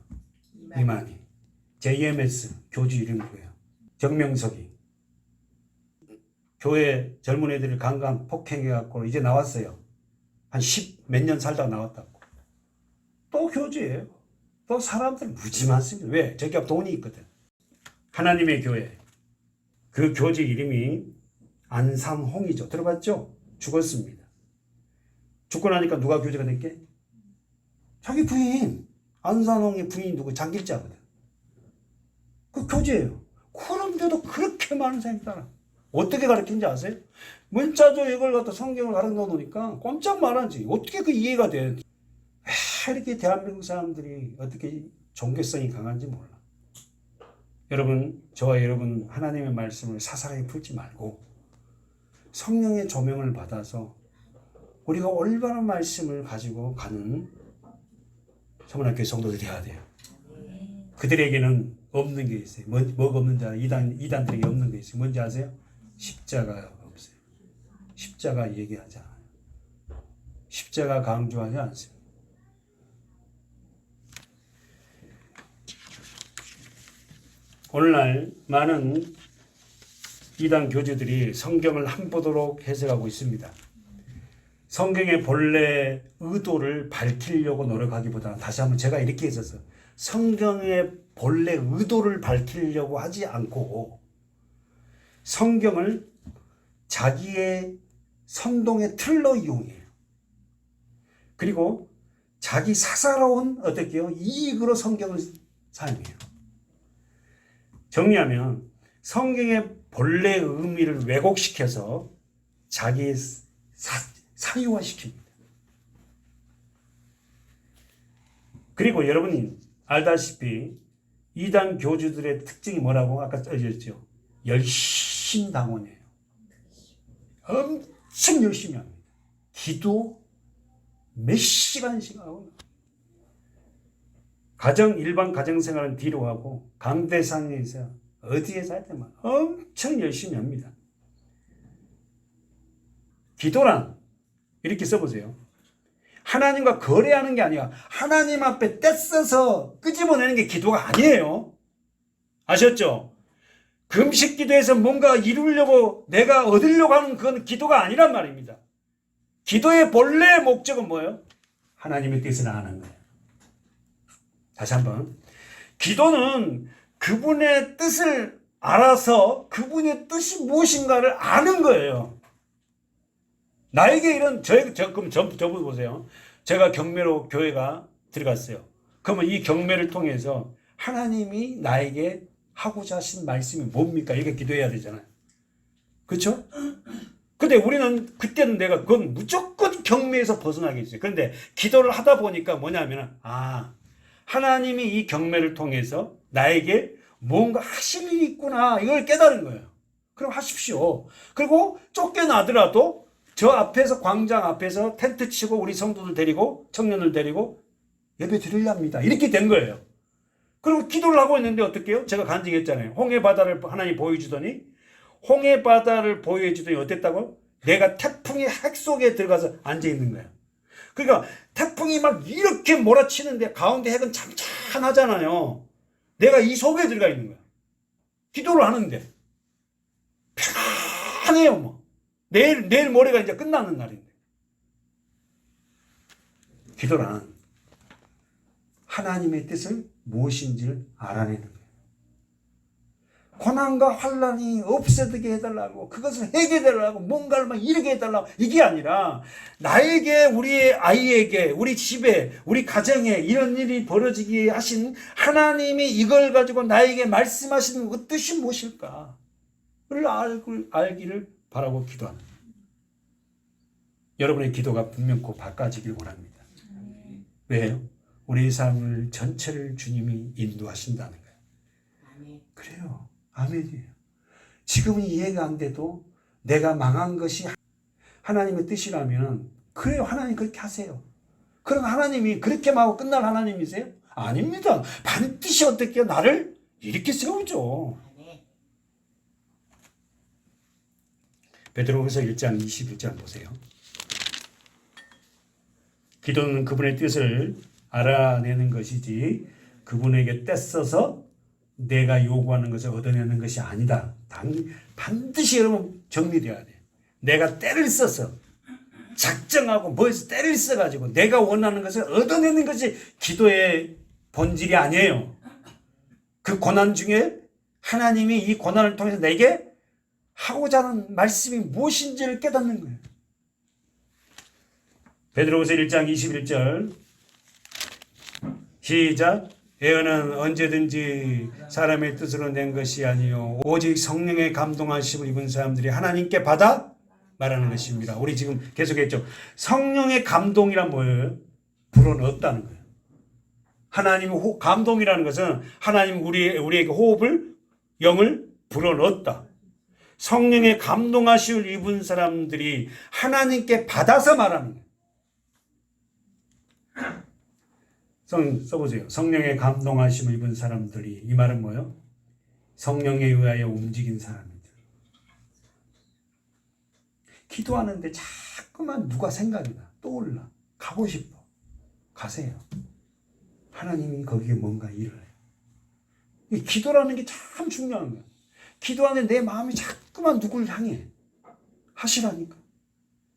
A: 이만희. JMS 교주 이름 누구예요? 정명석이. 교회 젊은 애들을 강간 폭행해갖고 이제 나왔어요. 한 10 몇 년 살다가 나왔다고. 또 교주예요. 또 사람들 무지 많습니다. 왜? 저기 앞 돈이 있거든. 하나님의 교회. 그 교주 이름이 안삼홍이죠. 들어봤죠? 죽었습니다. 죽고 나니까 누가 교주가 됐게? 자기 부인. 안삼홍의 부인 누구? 장길자거든. 그 교주예요. 그런데도 그렇게 많은 사람이 따라. 어떻게 가르치는지 아세요? 문자죠. 이걸 갖다 성경을 가르쳐 놓으니까 꼼짝 말하지. 어떻게 그 이해가 돼? 왜 이렇게 대한민국 사람들이 어떻게 종교성이 강한지 몰라. 여러분, 저와 여러분 하나님의 말씀을 사사하게 풀지 말고 성령의 조명을 받아서 우리가 올바른 말씀을 가지고 가는 서문학교의 성도들이 돼야 돼요. 그들에게는 없는 게 있어요. 뭐가 없는지 알아요? 이단들에게 없는 게 있어요. 뭔지 아세요? 십자가가 없어요. 십자가 얘기하지 않아요. 십자가 강조하지 않습니다. 오늘날 많은 이단 교주들이 성경을 함부도록 해석하고 있습니다. 성경의 본래 의도를 밝히려고 노력하기보다는 다시 한번 제가 이렇게 했었어요. 성경의 본래 의도를 밝히려고 하지 않고 성경을 자기의 선동의 틀로 이용해요. 그리고 자기 사사로운 어떻게요? 이익으로 성경을 사용해요. 정리하면 성경의 본래 의미를 왜곡시켜서 자기의 사유화시킵니다. 그리고 여러분이 알다시피 이단 교주들의 특징이 뭐라고 아까 써졌죠? 열심당원이에요. 엄청 열심히 합니다. 기도 몇 시간씩 하고 일반 가정생활은 뒤로 하고 강대상에서 어디에서 할 때만 엄청 열심히 합니다. 기도란 이렇게 써보세요. 하나님과 거래하는 게 아니라 하나님 앞에 떼써서 끄집어내는 게 기도가 아니에요. 아셨죠? 금식 기도에서 뭔가 이루려고 내가 얻으려고 하는 그건 기도가 아니란 말입니다. 기도의 본래 목적은 뭐예요? 하나님의 뜻을 아는 거예요. 다시 한번. 기도는 그분의 뜻을 알아서 그분의 뜻이 무엇인가를 아는 거예요. 나에게 이런, 그럼 저분 보세요. 제가 경매로 교회가 들어갔어요. 그러면 이 경매를 통해서 하나님이 나에게 하고자 하신 말씀이 뭡니까? 이렇게 기도해야 되잖아요. 그렇죠? 근데 우리는 그때는 내가 그건 무조건 경매에서 벗어나겠어요. 그런데 기도를 하다 보니까 뭐냐면 하나님이 이 경매를 통해서 나에게 뭔가 하실 일이 있구나 이걸 깨달은 거예요. 그럼 하십시오. 그리고 쫓겨나더라도 저 앞에서 광장 앞에서 텐트 치고 우리 성도들 데리고 청년들 데리고 예배 드리렵니다. 이렇게 된 거예요. 그리고 기도를 하고 있는데 어떻게 해요? 제가 간증했잖아요. 홍해 바다를 하나님 보여주더니 홍해 바다를 보여주더니 어땠다고? 내가 태풍의 핵 속에 들어가서 앉아 있는 거예요. 그러니까 태풍이 막 이렇게 몰아치는데 가운데 핵은 잠잠하잖아요. 내가 이 속에 들어가 있는 거야. 기도를 하는데 편해요. 뭐 내일 모레가 이제 끝나는 날인데 기도를 안 하는 하나님의 뜻을 무엇인지를 알아내는 거예요. 고난과 환난이 없어지게 해달라고, 그것을 해결해달라고, 뭔가를 막 이렇게 해달라고, 이게 아니라 나에게, 우리 아이에게, 우리 집에, 우리 가정에 이런 일이 벌어지게 하신 하나님이 이걸 가지고 나에게 말씀하시는 그 뜻이 무엇일까를 알기를 바라고 기도합니다. 여러분의 기도가 분명코 바꿔지길 원합니다. 왜요? 우리 삶을 전체를 주님이 인도하신다는 거예요. 그래요. 아멘이에요. 지금은 이해가 안 돼도 내가 망한 것이 하나님의 뜻이라면 그래요. 하나님 그렇게 하세요. 그럼 하나님이 그렇게 하고 끝날 하나님이세요? 아닙니다. 반드시 어떻게 나를 이렇게 세우죠. 베드로후서 1장 21절 보세요. 기도는 그분의 뜻을 알아내는 것이지 그분에게 떼써서 내가 요구하는 것을 얻어내는 것이 아니다. 반드시 여러분 정리되어야 돼. 내가 때를 써서 작정하고 뭐에서 때를 써가지고 내가 원하는 것을 얻어내는 것이 기도의 본질이 아니에요. 그 고난 중에 하나님이 이 고난을 통해서 내게 하고자 하는 말씀이 무엇인지를 깨닫는 거예요. 베드로후서 1장 21절 시작. 예언은 언제든지 사람의 뜻으로 낸 것이 아니요 오직 성령의 감동하심을 입은 사람들이 하나님께 받아 말하는 것입니다. 우리 지금 계속했죠. 성령의 감동이란 뭐예요? 불어넣었다는 거예요. 하나님의 감동이라는 것은 하나님 우리에게 호흡을 영을 불어넣었다. 성령의 감동하심을 입은 사람들이 하나님께 받아서 말하는 거예요. 써보세요. 성령의 감동하심을 입은 사람들이, 이 말은 뭐예요? 성령에 의하여 움직인 사람이들. 기도하는데 자꾸만 누가 생각이 나, 떠올라, 가고 싶어. 가세요. 하나님이 거기에 뭔가 일을 해요. 이 기도라는 게 참 중요한 거예요. 기도하는데 내 마음이 자꾸만 누굴 향해 하시라니까.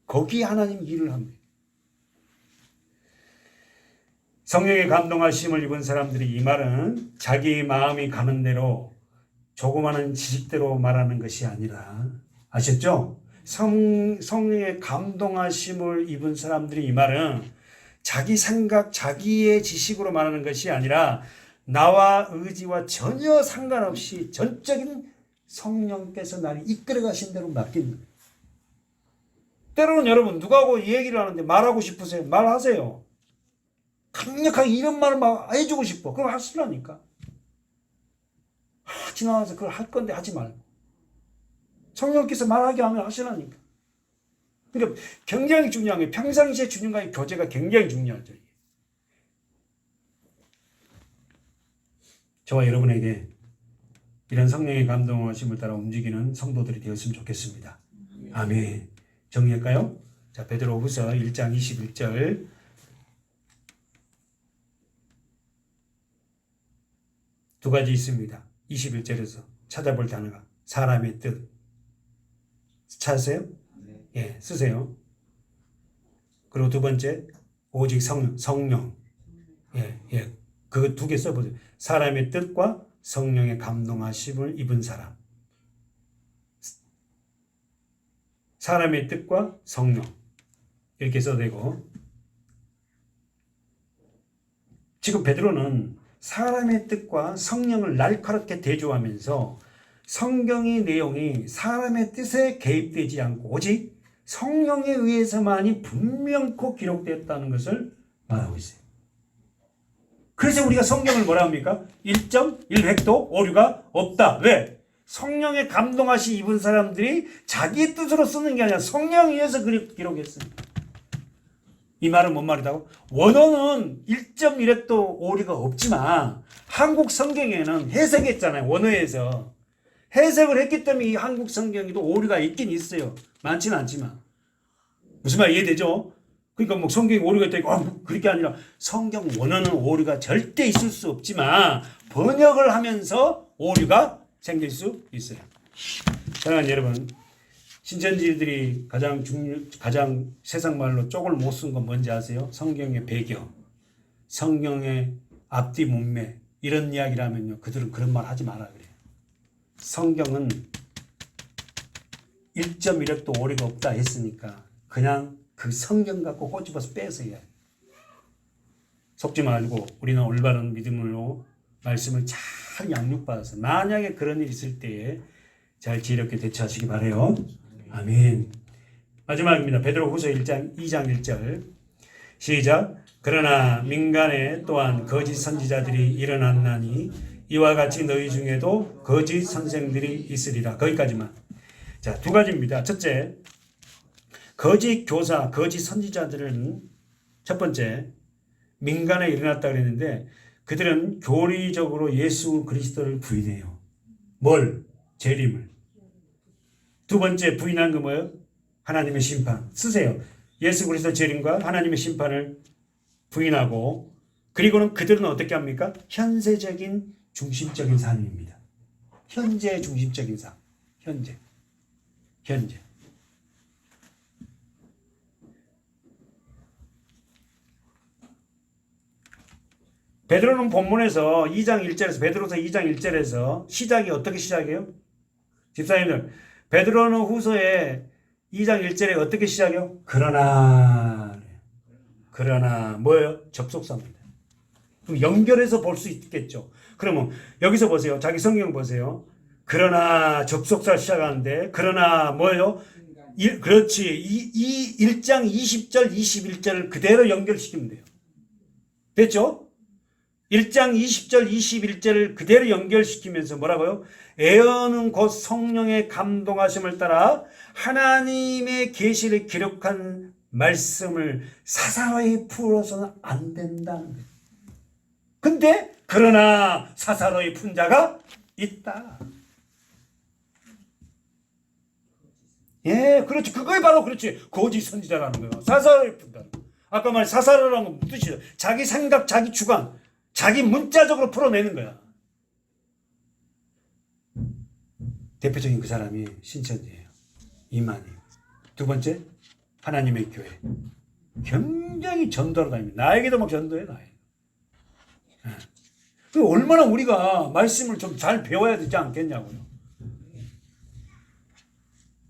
A: 거기에 하나님이 일을 합니다. 성령의 감동하심을 입은 사람들이, 이 말은 자기 마음이 가는 대로 조그마한 지식대로 말하는 것이 아니라, 아셨죠? 성령의 감동하심을 입은 사람들이, 이 말은 자기 생각, 자기의 지식으로 말하는 것이 아니라 나와 의지와 전혀 상관없이 전적인 성령께서 나를 이끌어 가신 대로 맡기는 거예요. 때로는 여러분 누구하고 얘기를 하는데 말하고 싶으세요? 말하세요. 강력하게 이런 말을 막 해주고 싶어. 그럼 하시라니까. 지나가서 그걸 할 건데 하지 말고. 성령께서 말하게 하면 하시라니까. 그러니까 굉장히 중요한 게 평상시에 주님과의 교제가 굉장히 중요하죠. 저와 여러분에게 이런 성령의 감동하심을 따라 움직이는 성도들이 되었으면 좋겠습니다. 아멘. 정리할까요? 자, 베드로후서 1장 21절. 두 가지 있습니다. 21절에서 찾아볼 단어가 사람의 뜻. 찾으세요? 네. 예, 쓰세요. 그리고 두 번째, 오직 성령. 예. 그 두 개 써보세요. 사람의 뜻과 성령의 감동하심을 입은 사람. 사람의 뜻과 성령. 이렇게 써도 되고. 지금 베드로는 사람의 뜻과 성령을 날카롭게 대조하면서 성경의 내용이 사람의 뜻에 개입되지 않고 오직 성령에 의해서만이 분명코 기록되었다는 것을 말하고 있어요. 그래서 우리가 성경을 뭐라 합니까? 1.1획도 오류가 없다. 왜? 성령의 감동하시 입은 사람들이 자기 뜻으로 쓰는 게 아니라 성령에 의해서 기록했습니다. 이 말은 뭔 말이다고? 원어는 1.1획도 오류가 없지만 한국 성경에는 해석했잖아요. 원어에서. 해석을 했기 때문에 이 한국 성경에도 오류가 있긴 있어요. 많지는 않지만. 무슨 말 이해되죠? 그러니까 뭐 성경에 오류가 있다니까 그렇게 아니라 성경 원어는 오류가 절대 있을 수 없지만 번역을 하면서 오류가 생길 수 있어요. 사랑하는 여러분, 신천지들이 가장 세상 말로 쪽을 못 쓴 건 뭔지 아세요? 성경의 배경, 성경의 앞뒤 문맥 이런 이야기라면요, 그들은 그런 말 하지 마라 그래요. 성경은 1.1획도 오류가 없다 했으니까 그냥 그 성경 갖고 꼬집어서 빼서 해야 해요. 속지 말고 우리는 올바른 믿음으로 말씀을 잘 양육받아서 만약에 그런 일이 있을 때에 잘 지혜롭게 대처하시기 바라요. 아멘. 마지막입니다. 베드로후서 2장 1절 시작. 그러나 민간에 또한 거짓 선지자들이 일어났나니 이와 같이 너희 중에도 거짓 선생들이 있으리라. 거기까지만. 자, 두 가지입니다. 첫째, 거짓 교사, 거짓 선지자들은 첫 번째 민간에 일어났다 그랬는데 그들은 교리적으로 예수 그리스도를 부인해요. 뭘? 재림을. 두 번째 부인한 거 뭐예요? 하나님의 심판. 쓰세요. 예수 그리스도 재림과 하나님의 심판을 부인하고 그리고는 그들은 어떻게 합니까? 현세적인 중심적인 삶입니다. 현재 중심적인 삶. 현재. 베드로는 본문에서 2장 1절에서 베드로서 2장 1절에서 시작이 어떻게 시작해요? 집사님들, 베드로는 후서에 2장 1절에 어떻게 시작해요? 그러나 뭐예요? 접속사입니다. 그럼 연결해서 볼 수 있겠죠. 그러면 여기서 보세요. 자기 성경 보세요. 그러나 접속사 시작하는데 그러나 뭐예요? 그렇지. 이 1장 20절 21절을 그대로 연결시키면 돼요. 됐죠? 1장 20절 21절을 그대로 연결시키면서 뭐라고요? 애언은 곧 성령의 감동하심을 따라 하나님의 계시를 기록한 말씀을 사사로이 풀어서는 안 된다는 거예요. 근데 그러나 사사로이 푼 자가 있다. 예, 그렇지. 그거에 바로 그렇지. 거짓 선지자라는 거예요. 사사로이 푼다는 거예요. 아까 말한 사사로라는 건 무슨 뜻이에요? 자기 생각, 자기 주관, 자기 문자적으로 풀어내는 거야. 대표적인 그 사람이 신천지예요. 이만희. 두 번째, 하나님의 교회. 굉장히 전도하러 다닙니다. 나에게도 막 전도해, 나에게. 얼마나 우리가 말씀을 좀 잘 배워야 되지 않겠냐고요.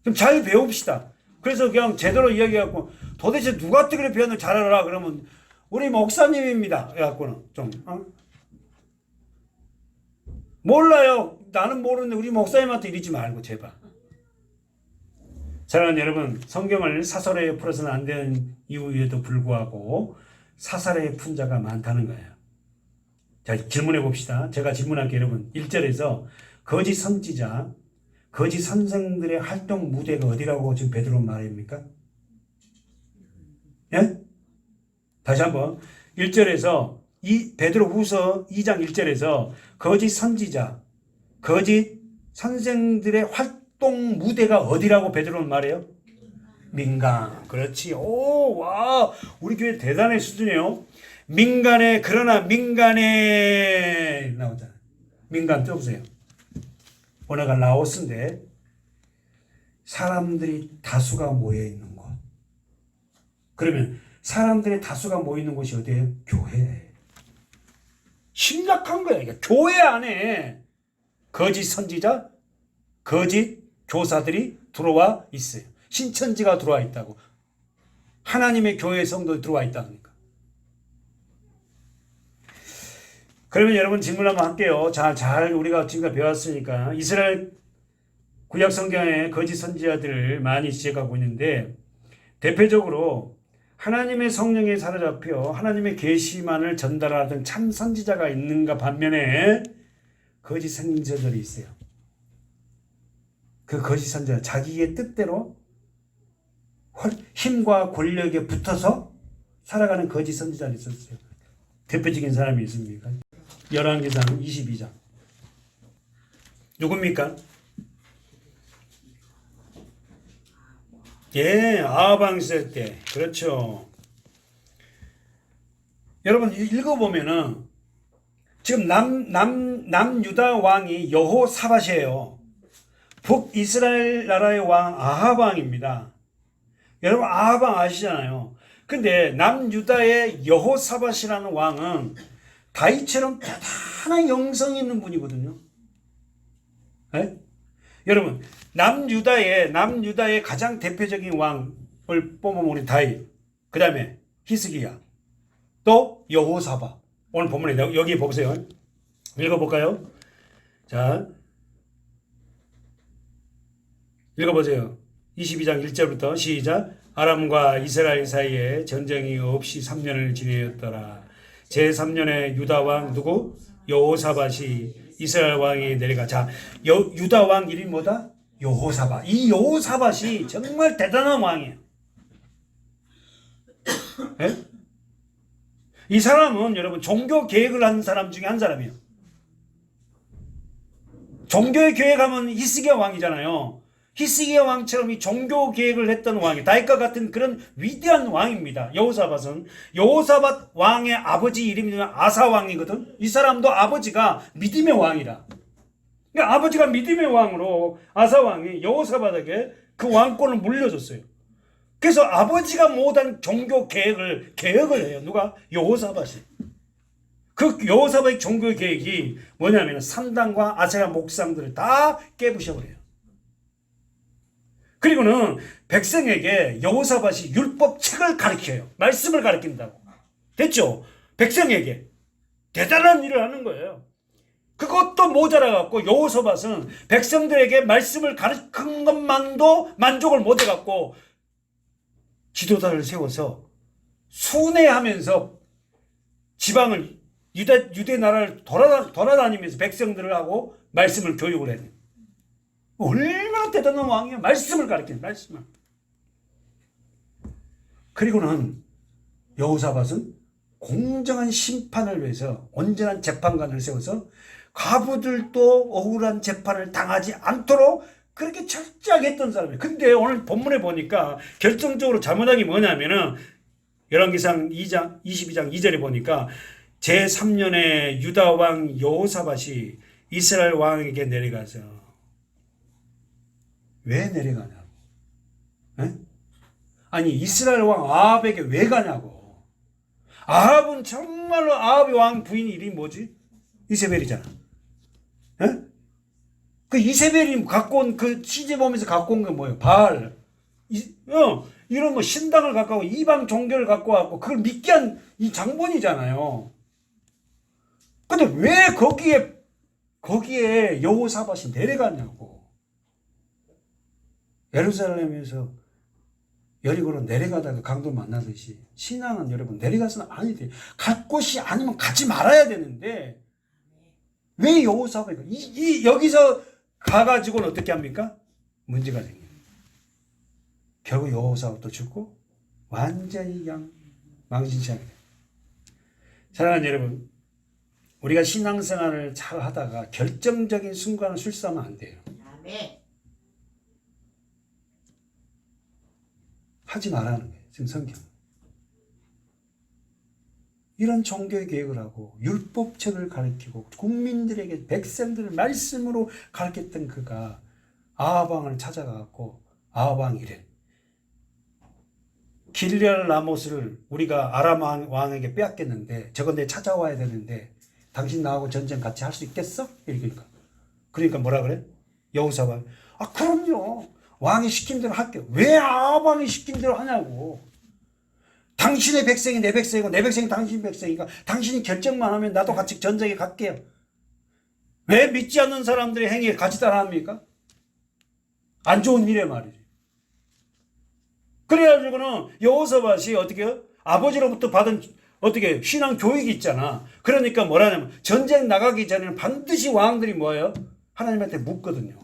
A: 좀 잘 배웁시다. 그래서 그냥 제대로 이야기해갖고 도대체 누가 어떻게 표현을 잘 알아? 그러면 우리 목사님입니다. 해갖고는 좀 몰라요. 나는 모르는데 우리 목사님한테 이러지 말고 제발. 사랑하는 여러분, 성경을 사설에 풀어서는 안 되는 이유에도 불구하고 사설에 푼 자가 많다는 거예요. 자, 질문해 봅시다. 제가 질문할게요, 여러분. 1절에서 거짓 선지자, 거짓 선생들의 활동 무대가 어디라고 지금 베드로 말합니까? 예? 다시 한번 1절에서 베드로 후서 2장 1절에서 거짓 선지자, 거짓 선생들의 활동 무대가 어디라고 베드로는 말해요? 민간. 그렇지. 오, 와, 우리 교회 대단한 수준이에요. 민간에, 그러나 민간에 나오잖아요. 민간 떠보세요. 오늘가 라오스인데 사람들이 다수가 모여 있는 곳. 그러면 사람들의 다수가 모여 있는 곳이 어디예요? 교회. 심각한 거야. 그러니까 교회 안에 거짓 선지자, 거짓 교사들이 들어와 있어요. 신천지가 들어와 있다고. 하나님의 교회 성도들이 들어와 있다니까. 그러면 여러분 질문 한번 할게요. 잘 우리가 지금까지 배웠으니까 이스라엘 구약 성경에 거짓 선지자들을 많이 지적하고 있는데 대표적으로 하나님의 성령에 사로잡혀 하나님의 계시만을 전달하던 참 선지자가 있는가 반면에 거짓 선지자들이 있어요. 그 거짓 선지자 자기의 뜻대로 힘과 권력에 붙어서 살아가는 거짓 선지자들이 있었어요. 대표적인 사람이 있습니까? 열왕기상 22장. 누굽니까? 예, 아합 왕 있을 때. 그렇죠. 여러분 읽어보면은 지금 남유다 왕이 여호사밧이에요. 북이스라엘 나라의 왕 아합 왕입니다. 여러분 아합 왕 아시잖아요. 근데 남유다의 여호사밧이라는 왕은 다윗처럼 대단한 영성이 있는 분이거든요. 네? 여러분 남유다의 가장 대표적인 왕을 뽑으면 우리 다윗, 그 다음에 히스기야, 또 여호사밧. 오늘 본문에 여기 보세요. 읽어볼까요? 자, 읽어보세요. 22장 1절부터 시작. 아람과 이스라엘 사이에 전쟁이 없이 3년을 지내었더라. 제3년에 유다 왕 누구? 여호사밧이 이스라엘 왕이 내려가. 자, 유다 왕 이름이 뭐다? 여호사밧. 이 여호사밧이 정말 대단한 왕이에요. 네? 이 사람은 여러분 종교 계획을 하는 사람 중에 한 사람이에요. 종교의 계획하면 히스기야 왕이잖아요. 히스기야 왕처럼 이 종교 계획을 했던 왕이 다윗과 같은 그런 위대한 왕입니다. 여호사밧은 여호사밧 왕의 아버지 이름이 아사 왕이거든. 이 사람도 아버지가 믿음의 왕이라. 그러니까 아버지가 믿음의 왕으로 아사 왕이 여호사밧에게 그 왕권을 물려줬어요. 그래서 아버지가 모든 종교 개혁을 해요. 누가? 여호사밧이. 그 여호사밧의 종교 계획이 뭐냐면 산당과 아세라 목상들을 다 깨부셔버려요. 그리고는 백성에게 여호사밧이 율법책을 가르쳐요. 말씀을 가르친다고. 됐죠? 백성에게 대단한 일을 하는 거예요. 그것도 모자라갖고 여호사밧은 백성들에게 말씀을 가르친 것만도 만족을 못해갖고 지도자를 세워서 순회하면서 지방을 유대 나라를 돌아다니면서 백성들을 하고 말씀을 교육을 해요. 얼마나 대단한 왕이야. 말씀을 가르치는 말씀을. 그리고는 여호사밧은 공정한 심판을 위해서 온전한 재판관을 세워서 과부들도 억울한 재판을 당하지 않도록 그렇게 철저하게 했던 사람이에요. 근데 오늘 본문에 보니까 결정적으로 잘못한 게 뭐냐면은 열왕기상 2장 22장 2절에 보니까 제3년에 유다 왕 여호사밧이 이스라엘 왕에게 내려가서 왜 내려가냐고. 에? 아니 이스라엘 왕 아합에게 왜 가냐고. 아합은 정말로 아합의 왕 부인 이름이 뭐지? 이세벨이잖아. 에? 그 이세벨이 갖고 온 그 시집 오면서 갖고 온 게 뭐예요? 바알. 이런 뭐 신당을 갖고 하고 이방 종교를 갖고 왔고 그걸 믿게 한 이 장본이잖아요. 근데 왜 거기에 여호사밧이 내려가냐고. 예루살렘에서 여리고로 내려가다가 강도 만나듯이 신앙은 여러분 내려가서는 아니 돼. 갈 곳이 아니면 가지 말아야 되는데 왜 여호사밧이 여기서 가가지고는 어떻게 합니까? 문제가 생겨요. 결국 여호사밧도 죽고 완전히 그냥 망신시하게 돼요. 사랑하는 여러분, 우리가 신앙생활을 잘 하다가 결정적인 순간을 실수하면 안 돼요. 하지 말라는 거예요. 지금 성경. 이런 종교의 계획을 하고 율법책을 가르치고 국민들에게 백성들을 말씀으로 가르쳤던 그가 아합 왕을 찾아가고 아합 왕 이래. 길리앗 라모스를 우리가 아람 왕에게 빼앗겼는데 저건 내 찾아와야 되는데 당신 나하고 전쟁 같이 할 수 있겠어? 그러니까 뭐라 그래? 여호사밧. 아 그럼요. 왕이 시킨 대로 할게요. 왜 아합 왕이 시킨 대로 하냐고. 당신의 백성이 내 백성이고 내 백성이 당신 백성이니까 당신이 결정만 하면 나도 같이 전쟁에 갈게요. 왜 믿지 않는 사람들의 행위에 같이 따라합니까? 안 좋은 일에 말이지. 그래가지고는 여호사밧이 어떻게 아버지로부터 받은 어떻게 신앙 교육이 있잖아. 그러니까 뭐라냐면 전쟁 나가기 전에는 반드시 왕들이 뭐예요? 하나님한테 묻거든요.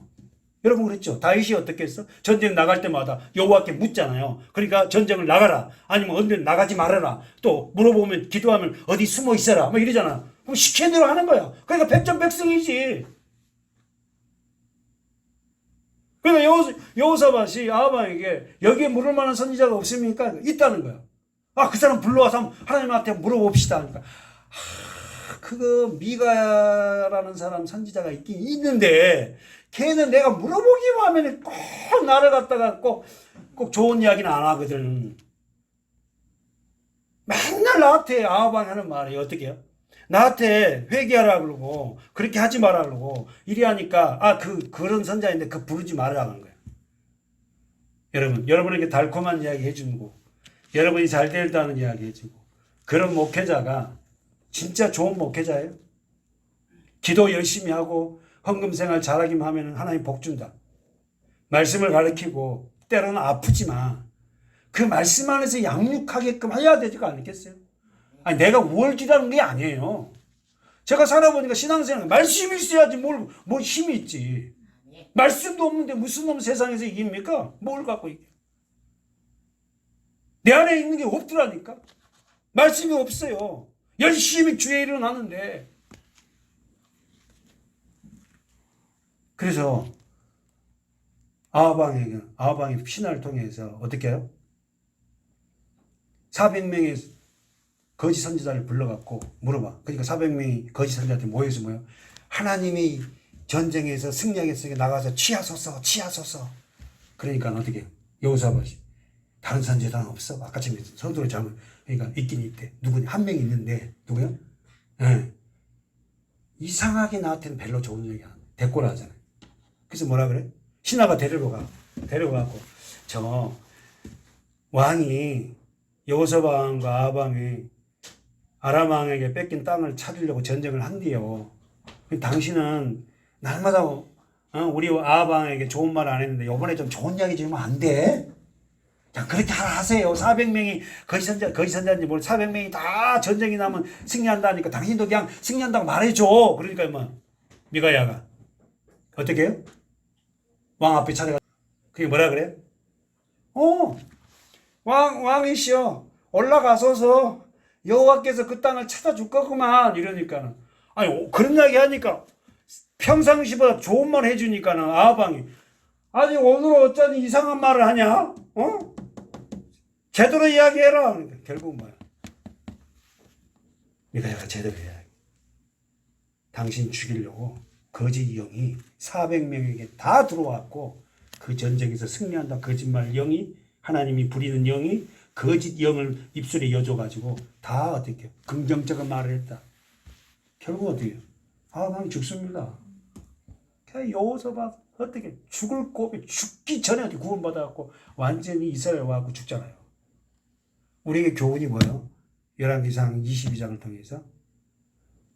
A: 여러분 그랬죠? 다윗이 어떻게 했어? 전쟁 나갈 때마다 여호와께 묻잖아요. 그러니까 전쟁을 나가라. 아니면 언제 나가지 말아라. 또 물어보면 기도하면 어디 숨어 있어라. 뭐 이러잖아. 그럼 시키는 대로 하는 거야. 그러니까 백전백승이지. 그러니까 여호사밧이 아합에게 여기에 물을 만한 선지자가 없습니까? 있다는 거야. 아, 그 사람 불러와서 하나님한테 물어봅시다. 그러니까 그거 미가라는 사람 선지자가 있긴 있는데 걔는 내가 물어보기만 하면 꼭 나를 갖다가 꼭 좋은 이야기는 안 하거든. 맨날 나한테 아방 하는 말이 어떻게 해요? 나한테 회개하라 그러고 그렇게 하지 마라 그러고 이리 하니까 그런 선자인데 부르지 말라 하는 거야. 여러분에게 달콤한 이야기 해주고 여러분이 잘 된다는 이야기 해주고 그런 목회자가 진짜 좋은 목회자예요. 기도 열심히 하고 헌금 생활 잘하기만 하면 하나님 복 준다. 말씀을 가르치고 때로는 아프지만 그 말씀 안에서 양육하게끔 해야 되지 않겠어요? 아니 내가 우월지라는 게 아니에요. 제가 살아보니까 신앙생활 말씀이 있어야지 뭘 힘이 있지. 말씀도 없는데 무슨 놈 세상에서 이깁니까? 뭘 갖고 이겨? 내 안에 있는 게 없더라니까. 말씀이 없어요. 열심히 주의 일은 하는데. 그래서 아하방의 신화를 통해서 어떻게 해요? 400명의 거짓 선지자를 불러갖고 물어봐. 그러니까 400명이 거짓 선지자한테 모여서 뭐예요? 하나님이 전쟁에서 승리하겠으니까 나가서 취하소서. 그러니까 어떻게 해요? 여호사밧이 다른 선지자는 없어? 아까처럼 서두를 잘못 그러니까 있긴 있대. 누구냐? 한 명 있는데 누구야? 네. 이상하게 나한테는 별로 좋은 얘기 안 해. 대꾸를 하잖아요. 그래서 뭐라 그래? 신하가 데려가고 저 왕이 여호사밧과 아방이 아람 왕에게 뺏긴 땅을 찾으려고 전쟁을 한대요. 당신은 날마다 우리 아방에게 좋은 말 안 했는데 이번에 좀 좋은 이야기 좀 하면 안 돼? 자, 그렇게 하세요. 400명이 거짓 선자인지 모르 400명이 다 전쟁이 나면 승리한다니까 당신도 그냥 승리한다고 말해줘. 그러니까 미가야가 어떻게 해요? 왕 앞에 찾아가 그게 뭐라 그래? 왕이시여 올라가소서 여호와께서 그 땅을 찾아줄 거구만 이러니까는 아니 그런 이야기 하니까 평상시보다 좋은 말 해주니까는 아방이 아니 오늘 어쩌니 이상한 말을 하냐? 제대로 이야기해라. 그러니까 결국은 뭐야? 미가야가 제대로 해야 해. 당신 죽이려고 거짓 영이 400명에게 다 들어왔고 그 전쟁에서 승리한다 거짓말 영이 하나님이 부리는 영이 거짓 영을 입술에 여줘가지고 다 어떻게 긍정적인 말을 했다. 결국 어떻게 해요? 아방이 죽습니다. 여호사밧 어떻게 죽을 고비 죽기 전에 어떻게 구원받아갖고 완전히 이스라엘 와갖고 죽잖아요. 우리에게 교훈이 뭐예요? 열왕기상 22장을 통해서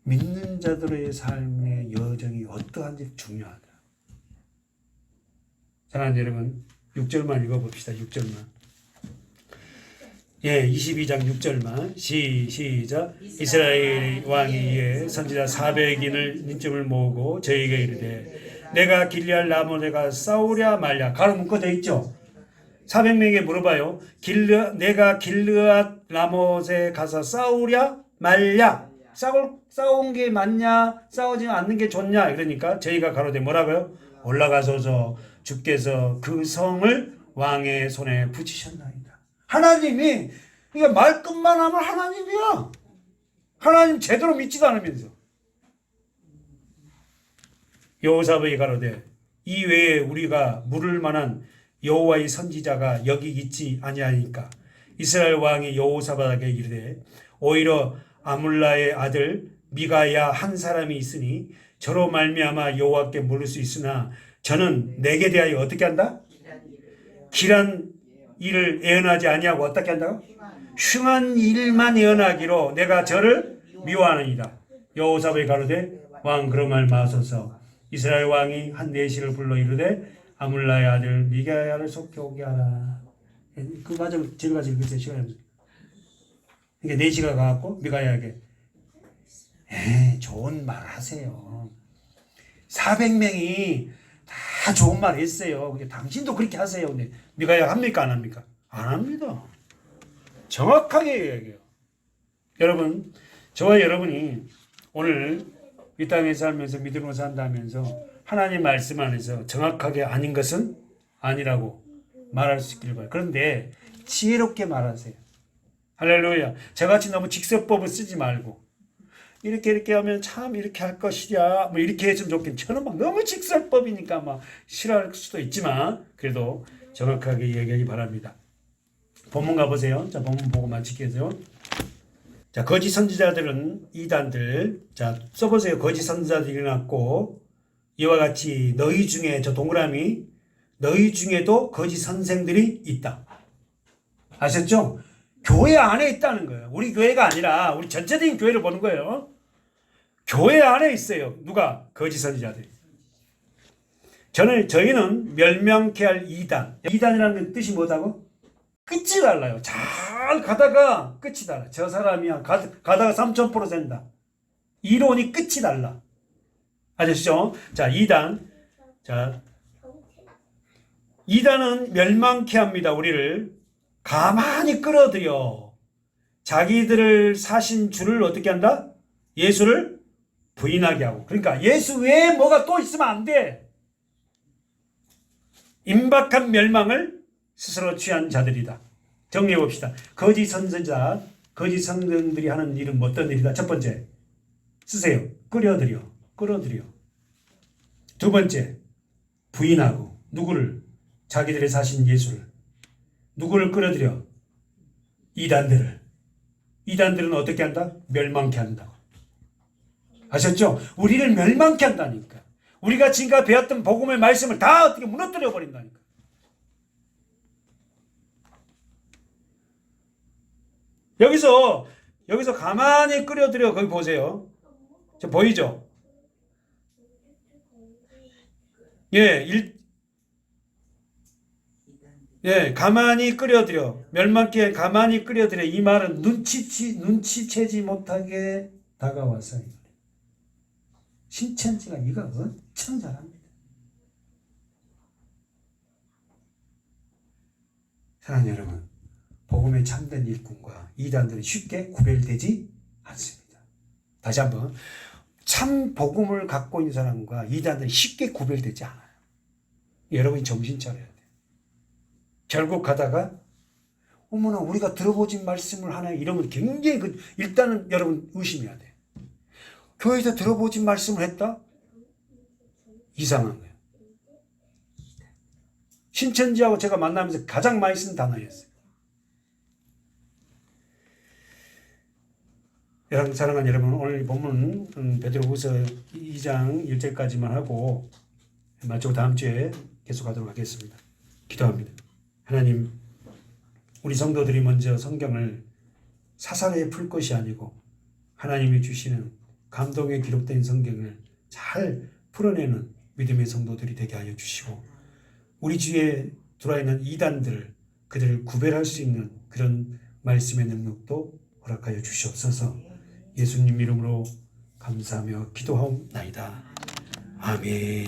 A: 믿는 자들의 삶의 여정이 어떠한지 중요하다. 사랑하는 여러분 6절만 읽어봅시다. 6절만. 22장 6절만 시작. 이스라엘 왕이 이에 선지자 400인을 민점을 모으고 저에게 이르되 내가 길리앗 라모스에 가 싸우랴 말랴. 가로 묶어져 있죠. 400명에게 물어봐요. 내가 길리앗 라모스에 가서 싸우랴 말랴. 싸운 게 맞냐? 싸우지 않는 게 좋냐? 그러니까 저희가 가로되 뭐라고요? 올라가소서 주께서 그 성을 왕의 손에 붙이셨나이다. 하나님이 그러니까 말끝만 하면 하나님이야. 하나님 제대로 믿지도 않으면서 여호사밧이 가로되 이 외에 우리가 물을 만한 여호와의 선지자가 여기 있지 아니하니까 이스라엘 왕이 여호사밧에게 이르되 오히려 아물라의 아들 미가야 한 사람이 있으니 저로 말미암아 여호와께 물을 수 있으나 저는 내게 대하여 어떻게 한다? 길한 일을 예언하지 아니하고 어떻게 한다고? 흉한 일만 예언하기로 내가 저를 미워하느니라. 여호사밧이 가로되 왕 그러말 마소서. 이스라엘 왕이 한 내시를 불러 이르되 아물라의 아들 미가야를 속히 오게 하라. 그 과정 지금까지 읽으세요. 시간이 없어요. 그러니까 내시가 가갖고 미가야에게 좋은 말 하세요. 400명이 다 좋은 말 했어요. 당신도 그렇게 하세요. 근데 미가야 합니까 안 합니까? 안 합니다. 정확하게 얘기해요. 여러분 저와 여러분이 오늘 이 땅에 살면서 믿음으로 산다면서 하나님 말씀 안에서 정확하게 아닌 것은 아니라고 말할 수 있길 바라요. 그런데 지혜롭게 말하세요. 할렐루야. 저같이 너무 직설법을 쓰지 말고 이렇게 하면 참 이렇게 할 것이랴 뭐 이렇게 했으면 좋겠는데 저는 막 너무 직설법이니까 막 싫어할 수도 있지만 그래도 정확하게 이야기하기 바랍니다. 본문 가보세요. 자, 본문 보고 마칠게요. 자, 거짓 선지자들은 이단들. 자, 써보세요. 거짓 선지자들이 일어났고 이와 같이 너희 중에 저 동그라미 너희 중에도 거짓 선생들이 있다. 아셨죠? 교회 안에 있다는 거예요. 우리 교회가 아니라 우리 전체적인 교회를 보는 거예요. 교회 안에 있어요. 누가? 거짓 선지자들이. 저희는 멸망케 할 이단. 이단이라는 뜻이 뭐다고? 끝이 달라요. 잘 가다가 끝이 달라. 저 사람이야. 가다가 3000% 된다. 이론이 끝이 달라. 아셨죠? 자, 이단. 자, 이단은 멸망케 합니다. 우리를 가만히 끌어들여. 자기들을 사신 주를 어떻게 한다? 예수를 부인하게 하고. 그러니까 예수 외에 뭐가 또 있으면 안 돼. 임박한 멸망을 스스로 취한 자들이다. 정리해 봅시다. 거짓 선지자, 거짓 선생들이 하는 일은 어떤 일이다? 첫 번째, 쓰세요. 끌어들여. 두 번째, 부인하고. 누구를? 자기들의 사신 예수를. 누구를 끌어들여? 이단들을. 이단들은 어떻게 한다? 멸망케 한다고. 아셨죠? 우리를 멸망케 한다니까. 우리가 지금까지 배웠던 복음의 말씀을 다 어떻게 무너뜨려 버린다니까. 여기서 가만히 끌어들여. 거기 보세요. 저 보이죠? 가만히 끌어들여. 멸망케 가만히 끌어들여. 이 말은 눈치채지 못하게 다가와서. 신천지가 이거 엄청 잘합니다. 사랑하는 여러분, 복음의 참된 일꾼과 이단들이 쉽게 구별되지 않습니다. 다시 한번, 참 복음을 갖고 있는 사람과 이단들이 쉽게 구별되지 않아요. 여러분이 정신 차려야 돼요. 결국 가다가 어머나 우리가 들어보진 말씀을 하네 이러면 굉장히 일단은 여러분 의심해야 돼요. 교회에서 들어보진 말씀을 했다? 이상한 거예요. 신천지하고 제가 만나면서 가장 많이 쓴 단어였어요. 사랑하는 여러분, 오늘 본문 베드로후서 2장 1절까지만 하고 마치고 다음 주에 계속하도록 하겠습니다. 기도합니다. 하나님, 우리 성도들이 먼저 성경을 사사리에 풀 것이 아니고 하나님이 주시는 감동에 기록된 성경을 잘 풀어내는 믿음의 성도들이 되게 하여 주시고 우리 주위에 들어와 있는 이단들, 그들을 구별할 수 있는 그런 말씀의 능력도 허락하여 주시옵소서. 예수님 이름으로 감사하며 기도하옵나이다. 아멘.